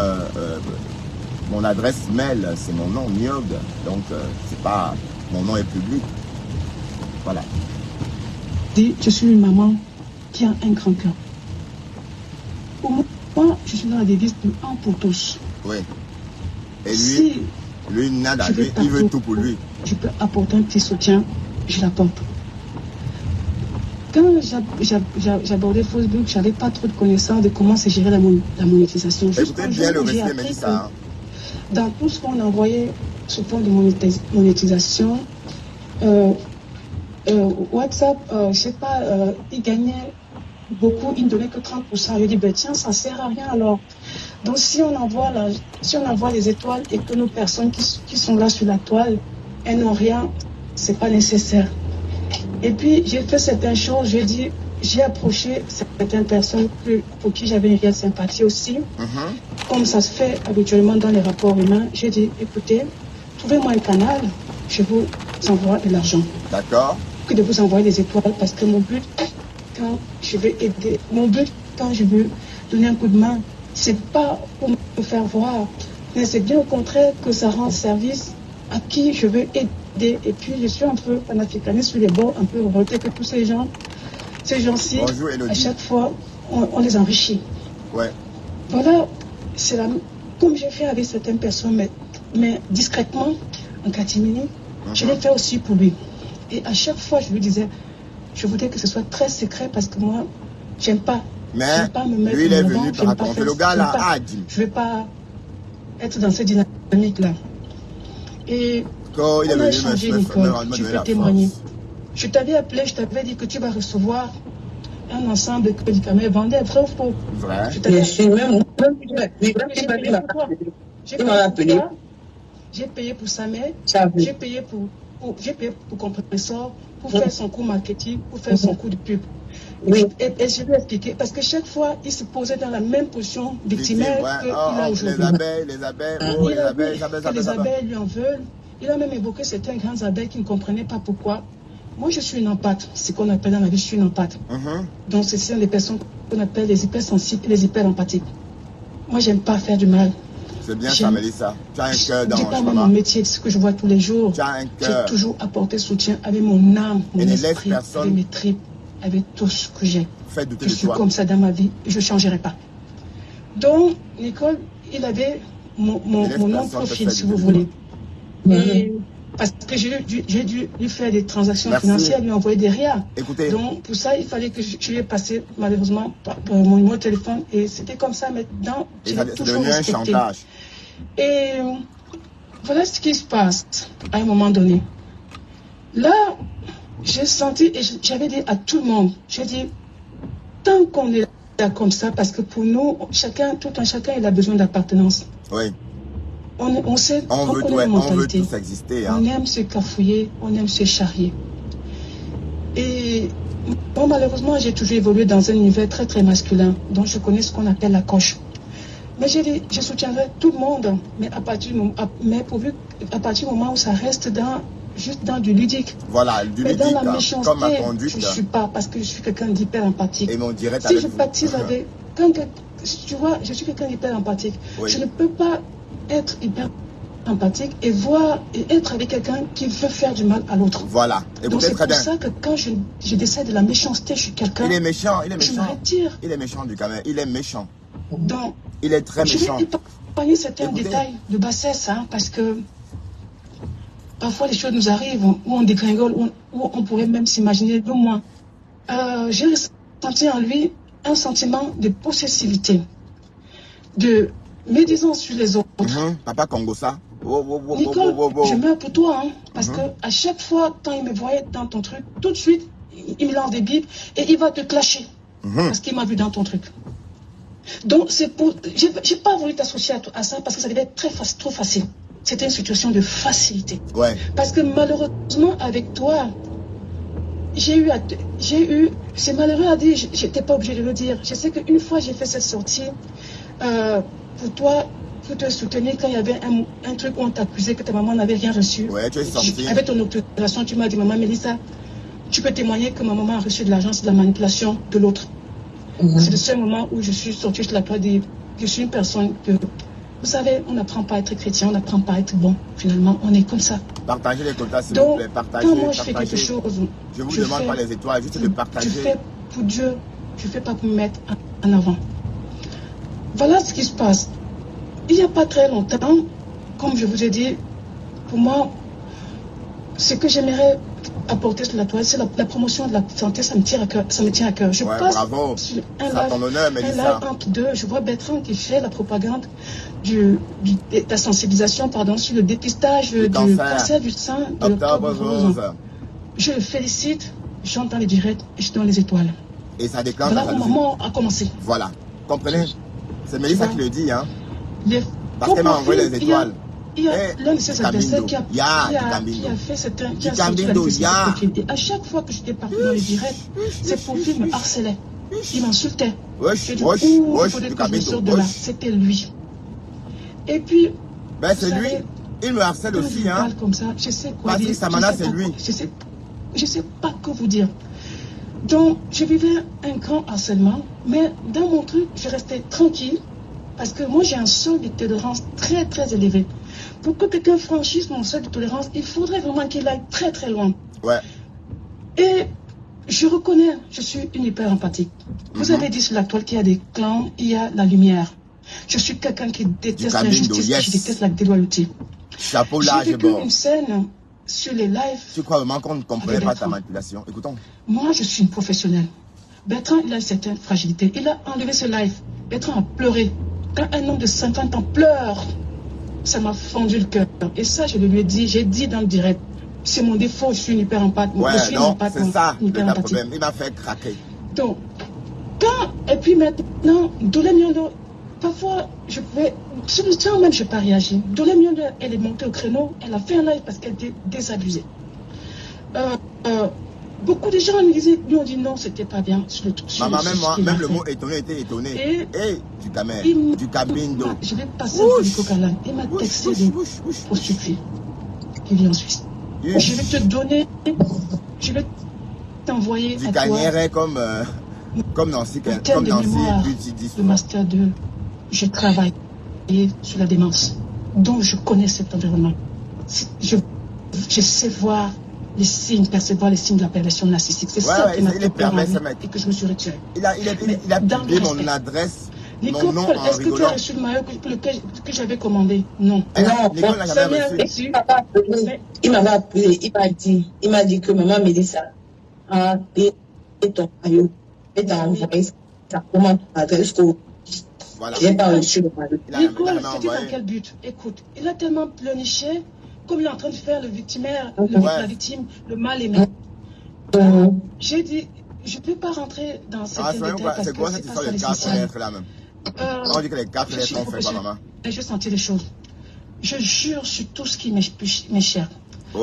mon adresse mail, c'est mon nom, Niog. Donc, c'est pas... Mon nom est public. Voilà. Je suis une maman qui a un grand cœur. Pour moi, je suis dans la devise de un pour tous. Oui. Et lui, lui nada, il veut tout pour lui. Je peux apporter un petit soutien, je l'apporte. quand j'abordais Facebook, je n'avais pas trop de connaissances de comment se gérer la monétisation. Écoutez bien le récit, Mélissa. Dans tout ce qu'on envoyait sous forme de monétisation, WhatsApp, je ne sais pas, il gagnait beaucoup, il ne donnait que 30%. Je dis, ben tiens, ça ne sert à rien alors. Donc si on envoie les étoiles et que nos personnes qui sont là sur la toile, elles n'ont rien, ce n'est pas nécessaire. Et puis j'ai fait certaines choses, j'ai approché certaines personnes pour qui j'avais une réelle sympathie aussi. Comme ça se fait habituellement dans les rapports humains, j'ai dit, écoutez, trouvez-moi un canal, je vous envoie de l'argent. D'accord. Que de vous envoyer des étoiles, parce que mon but, quand je veux aider, quand je veux donner un coup de main, c'est pas pour me faire voir, mais c'est bien au contraire que ça rend service à qui je veux aider. Et puis je suis un peu panafricaniste sur les bords, un peu revoltée que tous ces gens-ci, à chaque fois, on les enrichit. Ouais. Voilà, c'est comme j'ai fait avec certaines personnes, mais discrètement, en catimini, je l'ai fait aussi pour lui. Et à chaque fois, je lui disais, je voudrais que ce soit très secret parce que moi, j'aime pas. Mais pas me mettre lui, il est venu te raconter. Le gars là a dit. Je ne vais pas être dans cette dynamique-là. Et quand il est venu changé, Nicole, tu peux témoigner. Je t'avais appelé, je t'avais dit que tu vas recevoir un ensemble de médicaments vendus, vrai ou faux? Vrai. J'ai payé pour sa mère, j'ai payé pour compresseur, pour faire son coût marketing, pour faire son coût de pub. Oui. Et je lui ai expliqué, parce que chaque fois, il se posait dans la même position victimaire qu'il a aujourd'hui. Les abeilles lui en veulent. Il a même évoqué certaines grandes abeilles qui ne comprenaient pas pourquoi. Moi, je suis une empathe, ce qu'on appelle dans la vie, je suis une empathe. Donc, ce sont des personnes qu'on appelle les hypersensibles et les hyperempathiques. Moi, j'aime pas faire du mal. C'est bien ça, Mélissa. Tu as un cœur d'ange, maman. C'est pas mon métier, ce que je vois tous les jours. Tu as un cœur. J'ai toujours apporté soutien avec mon âme, mon esprit, avec mes tripes, avec tout ce que j'ai. Je suis comme ça dans ma vie et je ne changerai pas. Donc, Nicole, il avait mon nom profil, si vous voulez. Et parce que j'ai dû lui faire des transactions financières, lui envoyer des RIA. Écoutez. Donc, pour ça, il fallait que je lui ai passé, malheureusement, mon numéro de téléphone. Et c'était comme ça, maintenant, c'est devenu un chantage. Et voilà ce qui se passe à un moment donné. Là, j'ai senti, et j'avais dit à tout le monde, j'ai dit, tant qu'on est là comme ça, parce que pour nous, tout un chacun, il a besoin d'appartenance. Oui. On sait, on veut tous exister. Hein. On aime se cafouiller, on aime se charrier. Et bon, malheureusement, j'ai toujours évolué dans un univers très très masculin, donc je connais ce qu'on appelle la coche. Mais j'ai dit, je soutiendrai tout le monde, mais à partir du moment où ça reste juste dans du ludique. Voilà, du ludique, dans la méchanceté, comme ma conduite. Je ne suis pas, parce que je suis quelqu'un d'hyper empathique. Et mon direct si je baptise avec... tu vois, je suis quelqu'un d'hyper empathique. Oui. Je ne peux pas être hyper empathique et être avec quelqu'un qui veut faire du mal à l'autre. Voilà. Donc c'est pour ça que quand je décide de la méchanceté, je suis quelqu'un... Il est méchant, il est méchant. Je me retire. Il est méchant du caméra, il est méchant. Donc, il est très méchant. Je vais épargner certains détails de bassesse, hein, parce que parfois les choses nous arrivent où on dégringole, où on pourrait même s'imaginer de moins. J'ai ressenti en lui un sentiment de possessivité, de médisance sur les autres. Papa Congo, ça. Nicole, je meurs pour toi, hein, parce que à chaque fois, quand il me voyait dans ton truc, tout de suite, il me lance des bibles et il va te clasher, parce qu'il m'a vu dans ton truc. Donc, c'est pour... J'ai pas voulu t'associer à ça parce que ça devait être trop facile. C'était une situation de facilité. Ouais. Parce que malheureusement, avec toi, j'ai eu... C'est malheureux à dire, j'étais pas obligée de le dire. Je sais qu'une fois, j'ai fait cette sortie pour toi, pour te soutenir quand il y avait un truc où on t'accusait que ta maman n'avait rien reçu. Ouais, tu es sortie. Avec ton opération, tu m'as dit, maman Mélissa, tu peux témoigner que ma maman a reçu de l'argent, c'est de la manipulation de l'autre. C'est le seul moment où je suis sortie de la toile de... Je suis une personne que... Vous savez, on n'apprend pas à être chrétien, on n'apprend pas à être bon. Finalement, on est comme ça. Partagez les quotas, s'il vous plaît. Partagez. Quand moi, je fais quelque chose... Je vous demande pas les étoiles, juste de partager. Je fais pour Dieu. Je ne fais pas pour me mettre en avant. Voilà ce qui se passe. Il n'y a pas très longtemps, comme je vous ai dit, pour moi, ce que j'aimerais apporter sur la toile, c'est la promotion de la santé, ça me tient à cœur. Je passe bravo. sur un C'est à ton honneur, Mélissa. entre deux, je vois Bertrand qui fait la propagande de la sensibilisation sur le dépistage du cancer du sein de l'octobre rose. Je le félicite, j'entends les directs et je donne les étoiles. Et ça déclenche voilà où maman a commencé. Voilà, comprenez? C'est Mélissa qui le dit, hein. Parce qu'elle m'a envoyé les étoiles. Il y a l'un de ses adversaires qui a fait cette et à chaque fois que j'étais parti dans les directs, ses profils me harcelaient. Il m'insultait. C'était lui. Et puis, ben c'est lui. Il me harcèle aussi, hein. Comme ça, je sais quoi dire. Samana, c'est lui. Je sais pas que vous dire. Donc, je vivais un grand harcèlement, mais dans mon truc, je restais tranquille, parce que moi, j'ai un seuil de tolérance très, très élevé. Pour que quelqu'un franchisse mon seuil de tolérance, il faudrait vraiment qu'il aille très, très loin. Ouais. Et je reconnais, je suis une hyper empathique. Vous avez dit sur la toile qu'il y a des clans, il y a la lumière. Je suis quelqu'un qui déteste l'injustice, je déteste la déloyauté. Chapeau là, j'ai vécu une scène sur les lives. Tu crois vraiment qu'on ne comprenait pas ta manipulation? Écoutons. Moi, je suis une professionnelle. Bertrand, il a une certaine fragilité. Il a enlevé ce live. Bertrand a pleuré. Quand un homme de 50 ans pleure, ça m'a fendu le cœur. Et ça, je lui ai dit, j'ai dit dans le direct. C'est mon défaut, je suis une hyper empathique. Ouais, non, c'est ça le problème. Il m'a fait craquer. Donc, et puis maintenant, Dolé Miondo, parfois, je pouvais, sur le temps même, je n'ai pas réagi. Dolé Miondo, elle est montée au créneau, elle a fait un live parce qu'elle était désabusée. Beaucoup de gens lui ont dit non, c'était pas bien. Maman, même le mot étonné était étonné. Du Cabindo. Je vais passer un Nico Calan. Il m'a texté des prostituées qui vit en Suisse. Je vais te donner, je vais t'envoyer à toi. Comme Nancy le master 2. Je travaille sur la démence. Donc je connais cet environnement. Je sais voir les signes, percevoir les signes de la perversion narcissique. C'est ça qui m'a fait peur et que je me suis retiré. Il a publié mon adresse. Nicole, est-ce que tu as reçu le maillot que j'avais commandé? Non. Nicole n'a jamais reçu. Il m'avait appelé, il m'a dit que maman Mélissa a payé ton maillot et t'as envoyé ça. Comment tu adresses que j'ai pas reçu le maillot. Nicole, c'était dans quel but? Écoute, il a tellement pleurniché, comme il est en train de faire le victimaire, la victime, le mal aimé. J'ai dit, je ne peux pas rentrer dans cette détail parce que c'est pas ça l'essentiel. On dit que les 4 lettres ont fait pas, maman. Je sentais les choses. Je jure sur tout ce qui m'est cher.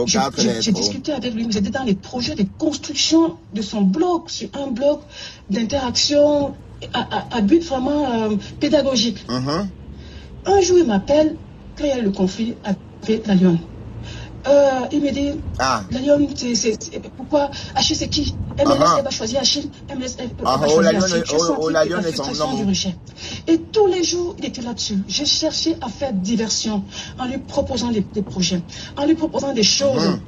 J'ai discuté avec lui, j'étais dans les projets de construction de son blog, sur un blog d'interaction à but vraiment pédagogique. Un jour, il m'appelle, quand il y a le conflit avec la Lyon. Il me dit, la Lyon, pourquoi Achille, c'est qui? MLS, elle va choisir Achille. MLS, elle va choisir Achille. Je sentis la frustration du rejet. Et tous les jours, il était là-dessus. J'ai cherché à faire diversion en lui proposant des projets, en lui proposant des choses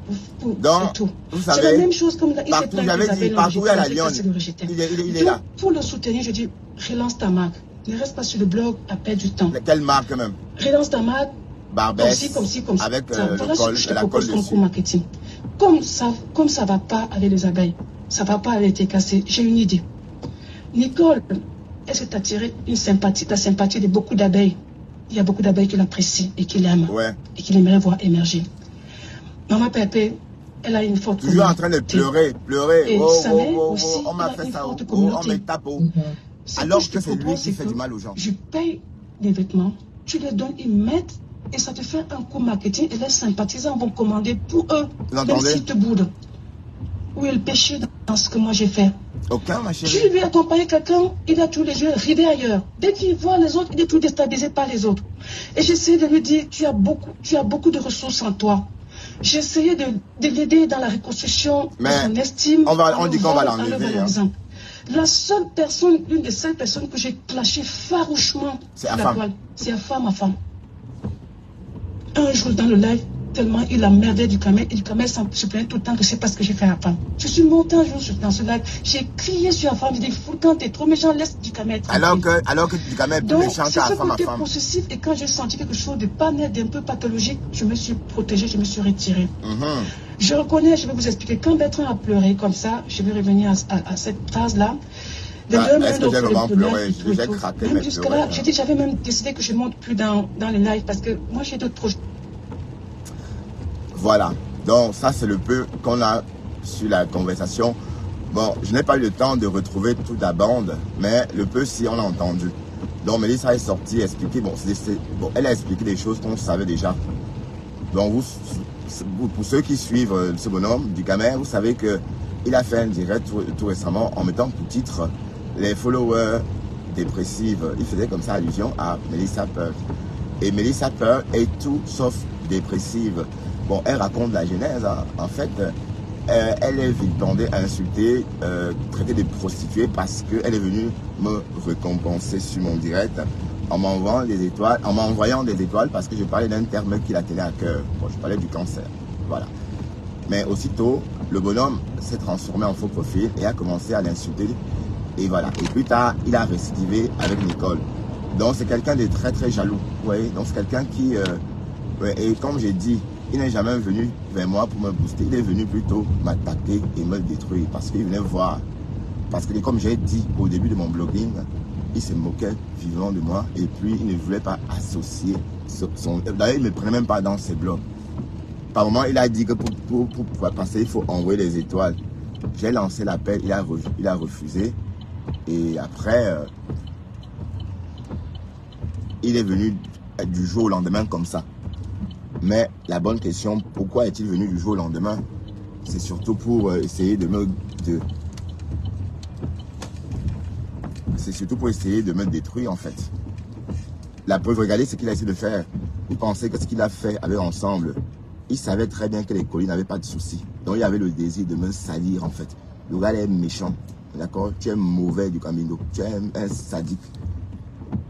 pour tout. C'est la même chose comme il s'est plaint partout à la Lyon. Il est là. Pour le soutenir, je dis, relance ta marque. Ne reste pas sur le blog à perdre du temps. Quelle marque même? Relance ta marque. Barbès, comme si. avec voilà ce que je te propose comme cours marketing. Comme ça va pas avec les abeilles, ça va pas avec tes cassés. J'ai une idée. Nicole, est-ce que tu as tiré ta sympathie de beaucoup d'abeilles? Il y a beaucoup d'abeilles qui l'apprécient et qui l'aiment et qui l'aimeraient voir émerger. Maman Pépé, elle a une forte communauté. Toujours en train de pleurer. Et aussi, on m'a fait ça, on me tape. Alors que c'est lui qui fait du mal aux gens. Je paye des vêtements, tu les donnes, ils mettent. Et ça te fait un coup marketing et les sympathisants vont commander pour eux. Même s'ils te boudent. Où est le péché dans ce que moi j'ai fait? Aucun, ma chérie. Tu lui accompagnes quelqu'un, il a tous les yeux rivés ailleurs. Dès qu'il voit les autres, il est tout déstabilisé par les autres. Et j'essaie de lui dire, tu as beaucoup de ressources en toi. J'ai essayé de l'aider dans la reconstruction de son estime. On dit qu'on va l'enlever. La seule personne, l'une des 5 personnes que j'ai clashé farouchement, c'est la femme. C'est ma femme. Un jour dans le live, tellement il a merdé du camel, et du camel se plaint tout le temps que c'est parce que j'ai fait la femme. Je suis monté un jour dans ce live, j'ai crié sur la femme, j'ai dit, quand t'es trop méchant, laisse du camel. Alors que du camel est plus méchant qu'à la femme. Donc, c'est ce côté possessif, et quand j'ai senti quelque chose de pas net, d'un peu pathologique, je me suis protégée, je me suis retirée. Je reconnais, je vais vous expliquer. Quand Bertrand a pleuré comme ça, je vais revenir à cette phrase-là. Est-ce que j'ai vraiment pleuré? J'ai craqué. Même jusque-là, j'avais même décidé que je ne monte plus dans les lives parce que moi, j'ai d'autres projets. Voilà. Donc, ça, c'est le peu qu'on a sur la conversation. Bon, je n'ai pas eu le temps de retrouver toute la bande, mais le peu, si on l'a entendu. Donc, Mélissa est sortie, expliquer. Bon, elle a expliqué des choses qu'on savait déjà. Donc, pour ceux qui suivent ce bonhomme du Camer, vous savez qu'il a fait un direct tout récemment en mettant pour titre les followers dépressives. Il faisait comme ça allusion à Melissa Pearl. Et Melissa Pearl est tout sauf dépressive. Bon, elle raconte la genèse. Hein. En fait, elle est vilipendée, insultée, traitée de prostituée parce qu'elle est venue me récompenser sur mon direct en m'envoyant des étoiles, parce que je parlais d'un terme qui la tenait à cœur. Bon, je parlais du cancer. Voilà. Mais aussitôt, le bonhomme s'est transformé en faux profil et a commencé à l'insulter. Et voilà. Et plus tard, il a récidivé avec Nicole. Donc, c'est quelqu'un de très, très jaloux. Vous voyez? Donc, c'est quelqu'un qui... et comme j'ai dit, il n'est jamais venu vers moi pour me booster. Il est venu plutôt m'attaquer et me détruire parce qu'il venait voir. Parce que, comme j'ai dit au début de mon blogging, il se moquait vivement de moi et puis il ne voulait pas associer son... D'ailleurs, il ne me prenait même pas dans ses blogs. Par moment, il a dit que pour passer, il faut envoyer les étoiles. J'ai lancé l'appel, il a refusé. Et après, il est venu du jour au lendemain comme ça. Mais la bonne question, pourquoi est-il venu du jour au lendemain? C'est surtout pour essayer de me... C'est surtout pour essayer de me détruire en fait. La preuve, regardez ce qu'il a essayé de faire. Vous pensez que ce qu'il a fait avec Ensemble, il savait très bien que les collines n'avaient pas de soucis. Donc il avait le désir de me salir en fait. Le gars est méchant, d'accord? Tu es mauvais du camino, tu es un sadique.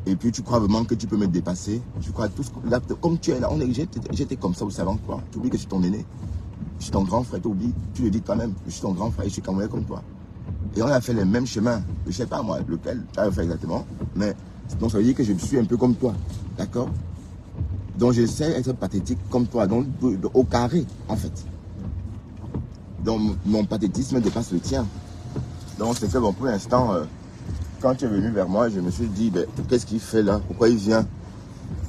Et puis tu crois vraiment que tu peux me dépasser. Tu crois tout ce que... Là, comme tu es là, j'étais comme ça, vous savez quoi? Tu oublies que je suis ton aîné. Je suis ton grand frère, tu oublies. Tu le dis quand même, je suis ton grand frère et je suis camerounais comme toi. Et on a fait les mêmes chemins. Je ne sais pas moi lequel tu as fait exactement. Mais donc ça veut dire que je suis un peu comme toi. D'accord? Donc j'essaie d'être pathétique comme toi. Donc au carré en fait. Donc mon pathétisme dépasse le tien. Donc c'est que bon, pour l'instant, quand tu es venu vers moi, je me suis dit, ben, qu'est-ce qu'il fait là? Pourquoi il vient?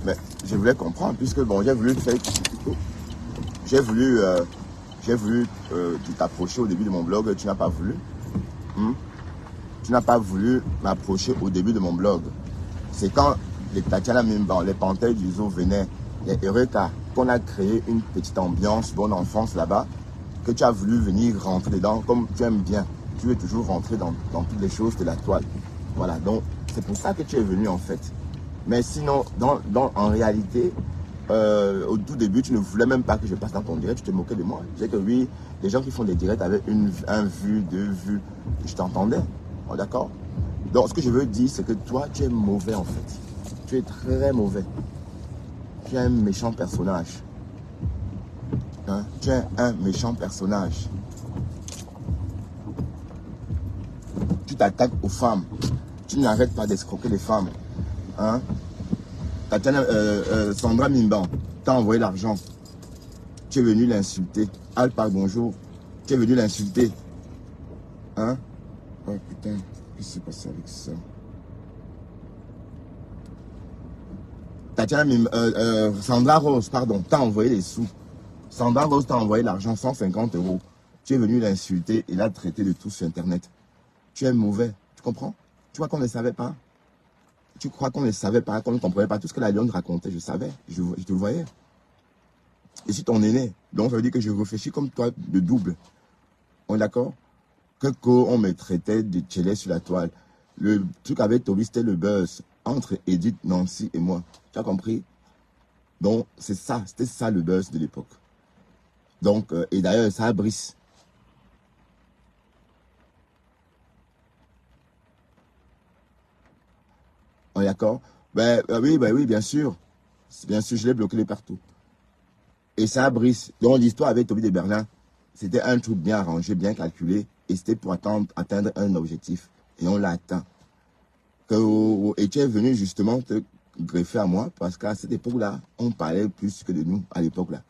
Mais je voulais comprendre, puisque bon, j'ai voulu faire... J'ai voulu t'approcher au début de mon blog, tu n'as pas voulu. Tu n'as pas voulu m'approcher au début de mon blog. C'est quand les Tatiana Mimban, les Panthères du Zoo venaient, les Eureka, qu'on a créé une petite ambiance bonne enfance là-bas, que tu as voulu venir rentrer dedans, comme tu aimes bien. Tu veux toujours rentrer dans toutes les choses de la toile. Voilà, donc c'est pour ça que tu es venu en fait. Mais sinon, en réalité, au tout début, tu ne voulais même pas que je passe dans ton direct, tu te moquais de moi. Je disais que oui, les gens qui font des directs avaient un vue, deux vues, je t'entendais. Oh, d'accord? Donc ce que je veux dire, c'est que toi, tu es mauvais en fait. Tu es très mauvais. Tu es un méchant personnage. Hein? Tu es un méchant personnage. Tu t'attaques aux femmes. Tu n'arrêtes pas d'escroquer les femmes. Hein? Tatiana, Sandra Mimban t'a envoyé l'argent. Tu es venu l'insulter. Alpa, bonjour. Tu es venu l'insulter. Hein? Oh putain, qu'est-ce qui s'est passé avec ça? Tatiana Sandra Rose, pardon, t'a envoyé les sous. Sandra Rose t'a envoyé l'argent, 150 €. Tu es venu l'insulter et l'a traité de tout sur Internet. Tu es mauvais, tu comprends? Tu vois qu'on ne savait pas? Tu crois qu'on ne savait pas, qu'on ne comprenait pas tout ce que la lionne racontait? Je savais, je te le voyais. Je suis ton aîné, donc ça veut dire que je réfléchis comme toi de double. On est d'accord? Que on me traitait de tchelé sur la toile. Le truc avec Toby, c'était le buzz entre Edith, Nancy et moi. Tu as compris? Donc, c'est ça, c'était ça le buzz de l'époque. Donc, et d'ailleurs, ça a Brice. On est d'accord? Oui, bien sûr. Bien sûr, je l'ai bloqué partout. Et ça a Brice. Donc, l'histoire avec Toby de Berlin, c'était un truc bien arrangé, bien calculé. Et c'était pour atteindre un objectif. Et on l'a atteint. Et tu es venu justement te greffer à moi parce qu'à cette époque-là, on parlait plus que de nous à l'époque-là.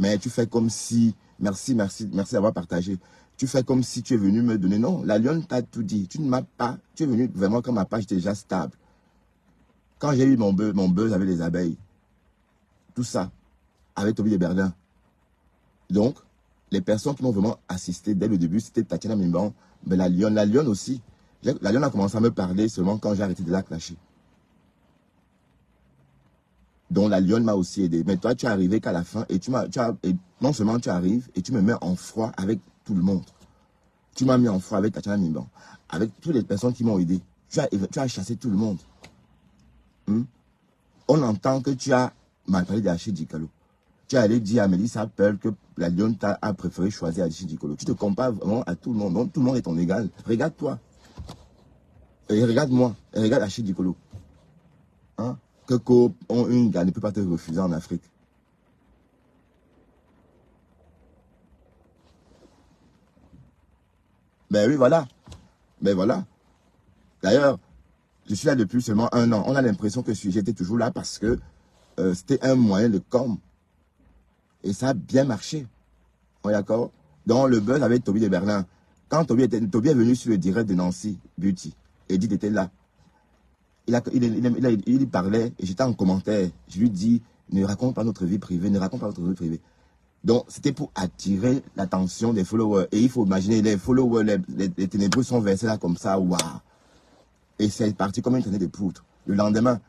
Mais tu fais comme si... Merci d'avoir partagé. Tu fais comme si tu es venu me donner. Non, la lionne t'a tout dit. Tu ne m'as pas... Tu es venu vraiment quand ma page était déjà stable. Quand j'ai eu mon buzz avec les abeilles, tout ça, avec Toby de Berlin. Donc, les personnes qui m'ont vraiment assisté dès le début, c'était Tatiana Mimban, mais la lionne aussi. La lionne a commencé à me parler seulement quand j'ai arrêté de la clasher. Donc la lionne m'a aussi aidé. Mais toi, tu es arrivé qu'à la fin et non seulement tu arrives et tu me mets en froid avec tout le monde. Tu m'as mis en froid avec Tatiana Mimban, avec toutes les personnes qui m'ont aidé. Tu as chassé tout le monde. On entend que tu as mal parlé d'Achille Dikalo. Tu es allé dire à Mélissa Pearl que la lionne a préféré choisir Achille Dikalo. Tu te compares vraiment à tout le monde. Donc tout le monde est ton égal. Regarde-toi. Et regarde-moi. Et regarde Achille Dikalo. Hein? Que une gars ne peut pas te refuser en Afrique. Ben oui, voilà. Ben voilà. D'ailleurs, je suis là depuis seulement 1 an. On a l'impression que j'étais toujours là parce que c'était un moyen de com. Et ça a bien marché. D'accord? Dans le buzz avec Toby de Berlin. Quand Toby est venu sur le direct de Nancy Beauty, Edith était là. Il parlait et j'étais en commentaire. Je lui dis, ne raconte pas notre vie privée, ne raconte pas notre vie privée. Donc, c'était pour attirer l'attention des followers. Et il faut imaginer, les followers, les ténébreux sont versés là comme ça, waouh. Et c'est parti comme une traînée de poutre. Le lendemain,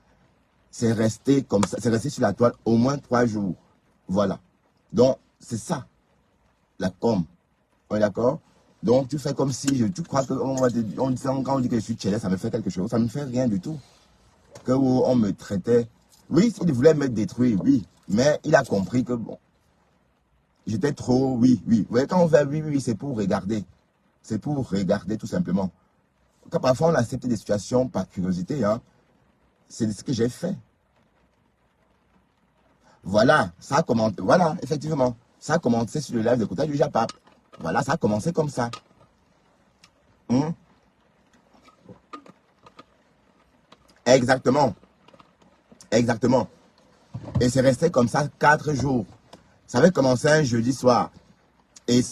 c'est resté comme ça, c'est resté sur la toile au moins 3 jours. Voilà. Donc, c'est ça, la com. On est d'accord? Donc, tu fais comme si, tu crois que quand on dit que je suis tchélé, ça me fait quelque chose. Ça ne me fait rien du tout. Que on me traitait. Oui, il voulait me détruire, oui. Mais il a compris que, bon, j'étais trop, oui. Vous voyez, quand on fait oui, c'est pour regarder. C'est pour regarder, tout simplement. Quand parfois on accepte des situations par curiosité, hein, c'est ce que j'ai fait. Voilà, ça a commencé, voilà, effectivement. Ça a commencé sur le live de Kota du Japap. Voilà, ça a commencé comme ça. Exactement. Exactement. Et c'est resté comme ça 4 jours. Ça avait commencé un jeudi soir. Et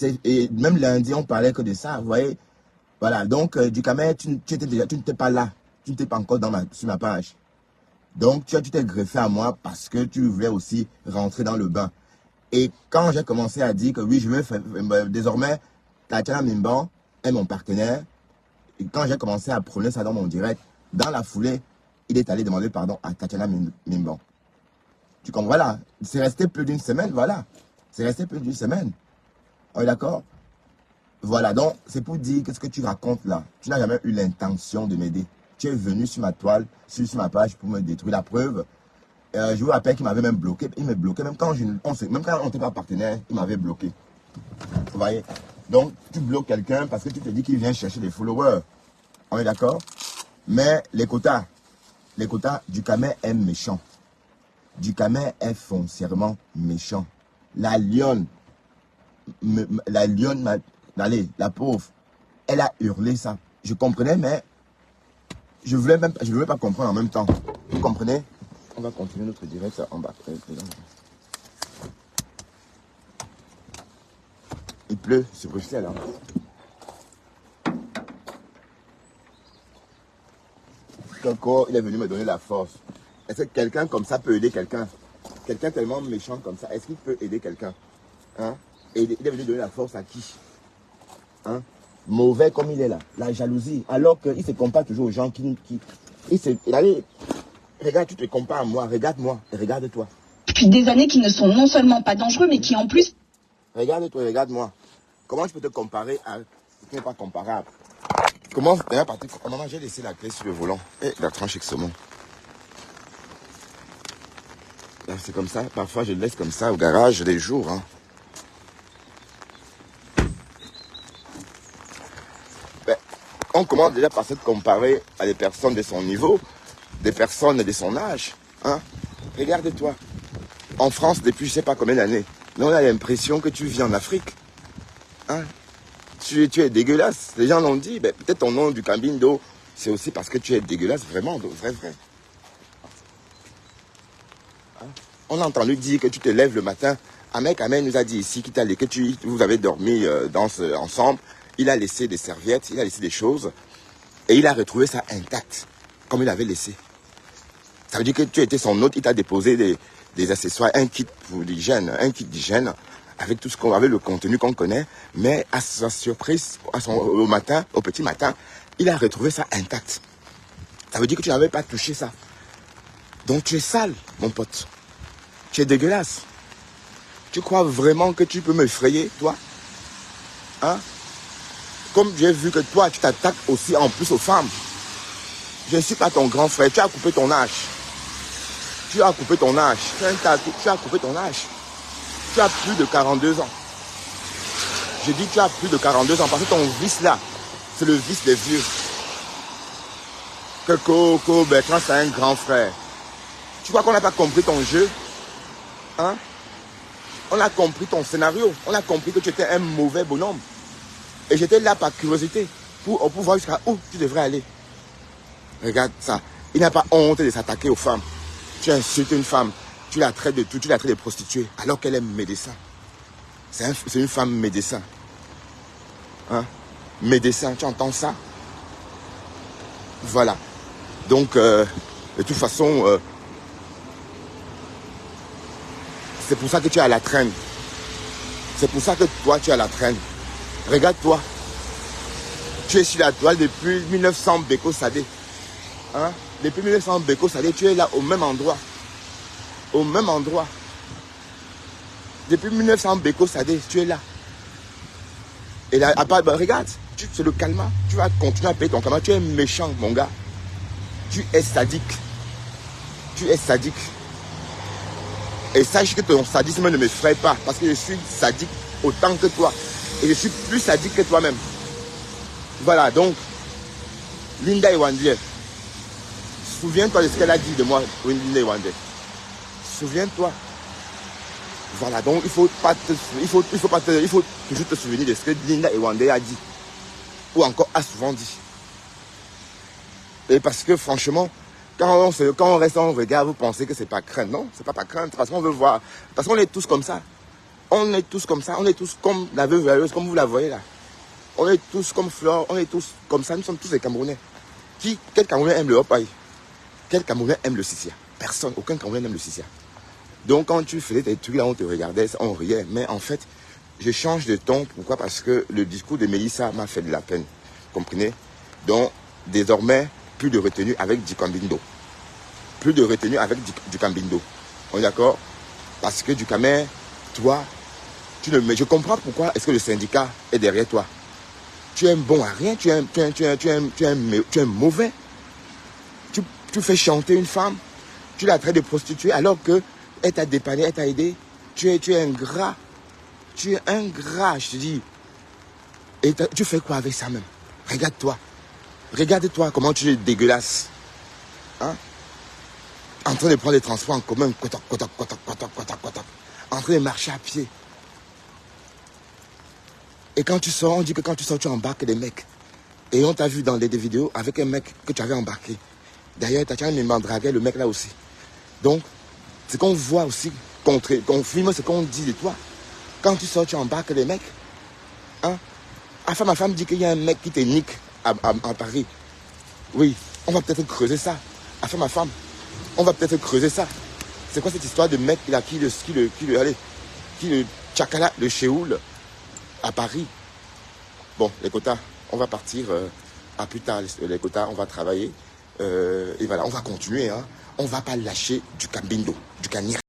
même lundi, on parlait que de ça, vous voyez. Voilà, donc du Camer, tu n'étais pas là. Tu n'étais pas encore sur ma page. Donc tu t'es greffé à moi parce que tu voulais aussi rentrer dans le bain. Et quand j'ai commencé à dire que oui, je veux faire, désormais, Tatiana Mimban est mon partenaire. Et quand j'ai commencé à prôner ça dans mon direct, dans la foulée, il est allé demander pardon à Tatiana Mimban. Tu comprends? Voilà, c'est resté plus d'une semaine, voilà. C'est resté plus d'une semaine. On est d'accord? Voilà, donc c'est pour dire que ce que tu racontes là, tu n'as jamais eu l'intention de m'aider. Tu es venu sur ma toile, sur ma page pour me détruire. La preuve, je vous rappelle qu'il m'avait même bloqué. Il me bloquait, même quand on n'était pas partenaire, il m'avait bloqué. Vous voyez? Donc, tu bloques quelqu'un parce que tu te dis qu'il vient chercher des followers. On est d'accord? Mais les quotas, du Camer est méchant. Du Camer est foncièrement méchant. La lionne, allez, la pauvre, elle a hurlé ça. Je comprenais, mais je ne voulais pas comprendre en même temps. Vous comprenez? On va continuer notre direct en bas. Il pleut sur Bruxelles. Hein. Coco, il est venu me donner la force. Est-ce que quelqu'un comme ça peut aider quelqu'un? Quelqu'un tellement méchant comme ça, est-ce qu'il peut aider quelqu'un? Hein? Et il est venu donner la force à qui? Hein? Mauvais comme il est là, la jalousie. Alors qu'il se compare toujours aux gens regarde, tu te compares à moi, regarde-moi et regarde-toi. Depuis des années qui ne sont non seulement pas dangereux, mais qui en plus... Regarde-toi, regarde-moi. Comment je peux te comparer à ce qui n'est pas comparable? Comment... D'ailleurs, Patrick, maman, j'ai laissé la clé sur le volant. Et la tranche avec ce mot. C'est comme ça, parfois je le laisse comme ça au garage des jours. Hein. Ben, on commence déjà par se comparer à des personnes de son niveau, des personnes de son âge. Hein. Regarde-toi. En France, depuis je ne sais pas combien d'années, mais on a l'impression que tu vis en Afrique. Hein. Tu es dégueulasse. Les gens l'ont dit, ben, peut-être ton nom du Cambindo, c'est aussi parce que tu es dégueulasse, vraiment, vrai. Hein? On a entendu dire que tu te lèves le matin. Ahmed nous a dit ici que vous avez dormi ensemble. Il a laissé des serviettes, il a laissé des choses. Et il a retrouvé ça intact, comme il avait laissé. Ça veut dire que tu étais son hôte, il t'a déposé des accessoires, un kit d'hygiène, avec tout ce qu'on avait, le contenu qu'on connaît. Mais à sa surprise, au petit matin, il a retrouvé ça intact. Ça veut dire que tu n'avais pas touché ça. Donc tu es sale, mon pote. Tu es dégueulasse. Tu crois vraiment que tu peux m'effrayer, toi? Hein? Comme j'ai vu que toi, tu t'attaques aussi en plus aux femmes. Je ne suis pas ton grand frère. Tu as coupé ton âge. Tu as coupé ton âge. Tu as coupé ton âge. Tu as plus de 42 ans. Je dis tu as plus de 42 ans parce que ton vice là, c'est le vice des vieux. Que Coco Bertrand, c'est un grand frère. Tu crois qu'on n'a pas compris ton jeu? Hein? On a compris ton scénario. On a compris que tu étais un mauvais bonhomme. Et j'étais là par curiosité pour voir jusqu'à où tu devrais aller. Regarde ça. Il n'a pas honte de s'attaquer aux femmes. Tu insultes une femme. Tu la traites de tout. Tu la traites de prostituée. Alors qu'elle est médecin. C'est une femme médecin. Hein? Médecin. Tu entends ça? Voilà. Donc, de toute façon, c'est pour ça que tu es à la traîne. C'est pour ça que toi, tu es à la traîne. Regarde-toi. Tu es sur la toile depuis 1900 Beko Sadé. Hein? Depuis 1900 Beko Sadé, tu es là au même endroit. Au même endroit. Depuis 1900 Beko Sadé, tu es là. Et là, regarde, c'est le calma. Tu vas continuer à payer ton calma. Tu es méchant, mon gars. Tu es sadique. Tu es sadique. Et sache que ton sadisme ne m'effraie pas. Parce que je suis sadique autant que toi. Et je suis plus sadique que toi-même. Voilà, donc, Linda Iwande. Souviens-toi de ce qu'elle a dit de moi, Linda Iwande. Souviens-toi. Voilà, donc il faut toujours te souvenir de ce que Linda Iwande a dit. Ou encore a souvent dit. Et parce que franchement, quand on reste en regard, vous pensez que c'est pas crainte. Non, c'est pas crainte, parce qu'on veut voir. Parce qu'on est tous comme ça. On est tous comme ça. On est tous comme la veuve valeureuse, comme vous la voyez là. On est tous comme Flore. On est tous comme ça. Nous sommes tous des Camerounais. Quel Camerounais aime le Hopaï? Quel Camerounais aime le Sissia? Personne. Aucun Camerounais n'aime le Sissia. Donc quand tu faisais tes trucs là, on te regardait, on riait. Mais en fait, je change de ton. Pourquoi? Parce que le discours de Mélissa m'a fait de la peine. Comprenez? Donc, désormais, plus de retenue avec Dukambindo. Plus de retenue avec Dukambindo. On est d'accord? Parce que Dukamer, toi, mais je comprends pourquoi est-ce que le syndicat est derrière toi. Tu es bon à rien, tu es mauvais. Tu fais chanter une femme, tu la traites de prostituée alors que elle t'a dépanné, elle t'a aidé. Tu es ingrat. Tu es ingrat, je te dis. Et tu fais quoi avec ça même? Regarde-toi. Regarde-toi comment tu es dégueulasse. Hein? En train de prendre les transports en commun. En train de marcher à pied. Et quand tu sors, on dit que quand tu sors, tu embarques des mecs. Et on t'a vu dans des vidéos avec un mec que tu avais embarqué. D'ailleurs, tu as même dragué le mec là aussi. Donc, ce qu'on voit aussi, qu'on filme ce qu'on dit de toi. Quand tu sors, tu embarques des mecs. Hein? Enfin, ma femme dit qu'il y a un mec qui te nique à Paris. Oui, on va peut-être creuser ça. Enfin, ma femme, on va peut-être creuser ça. C'est quoi cette histoire de mec là qui le tchakala, le Chéoul à Paris? Bon, les quotas, on va partir à plus tard. Les quotas, on va travailler. Et voilà, on va continuer. Hein. On ne va pas lâcher du Kambindo, du Kanyir.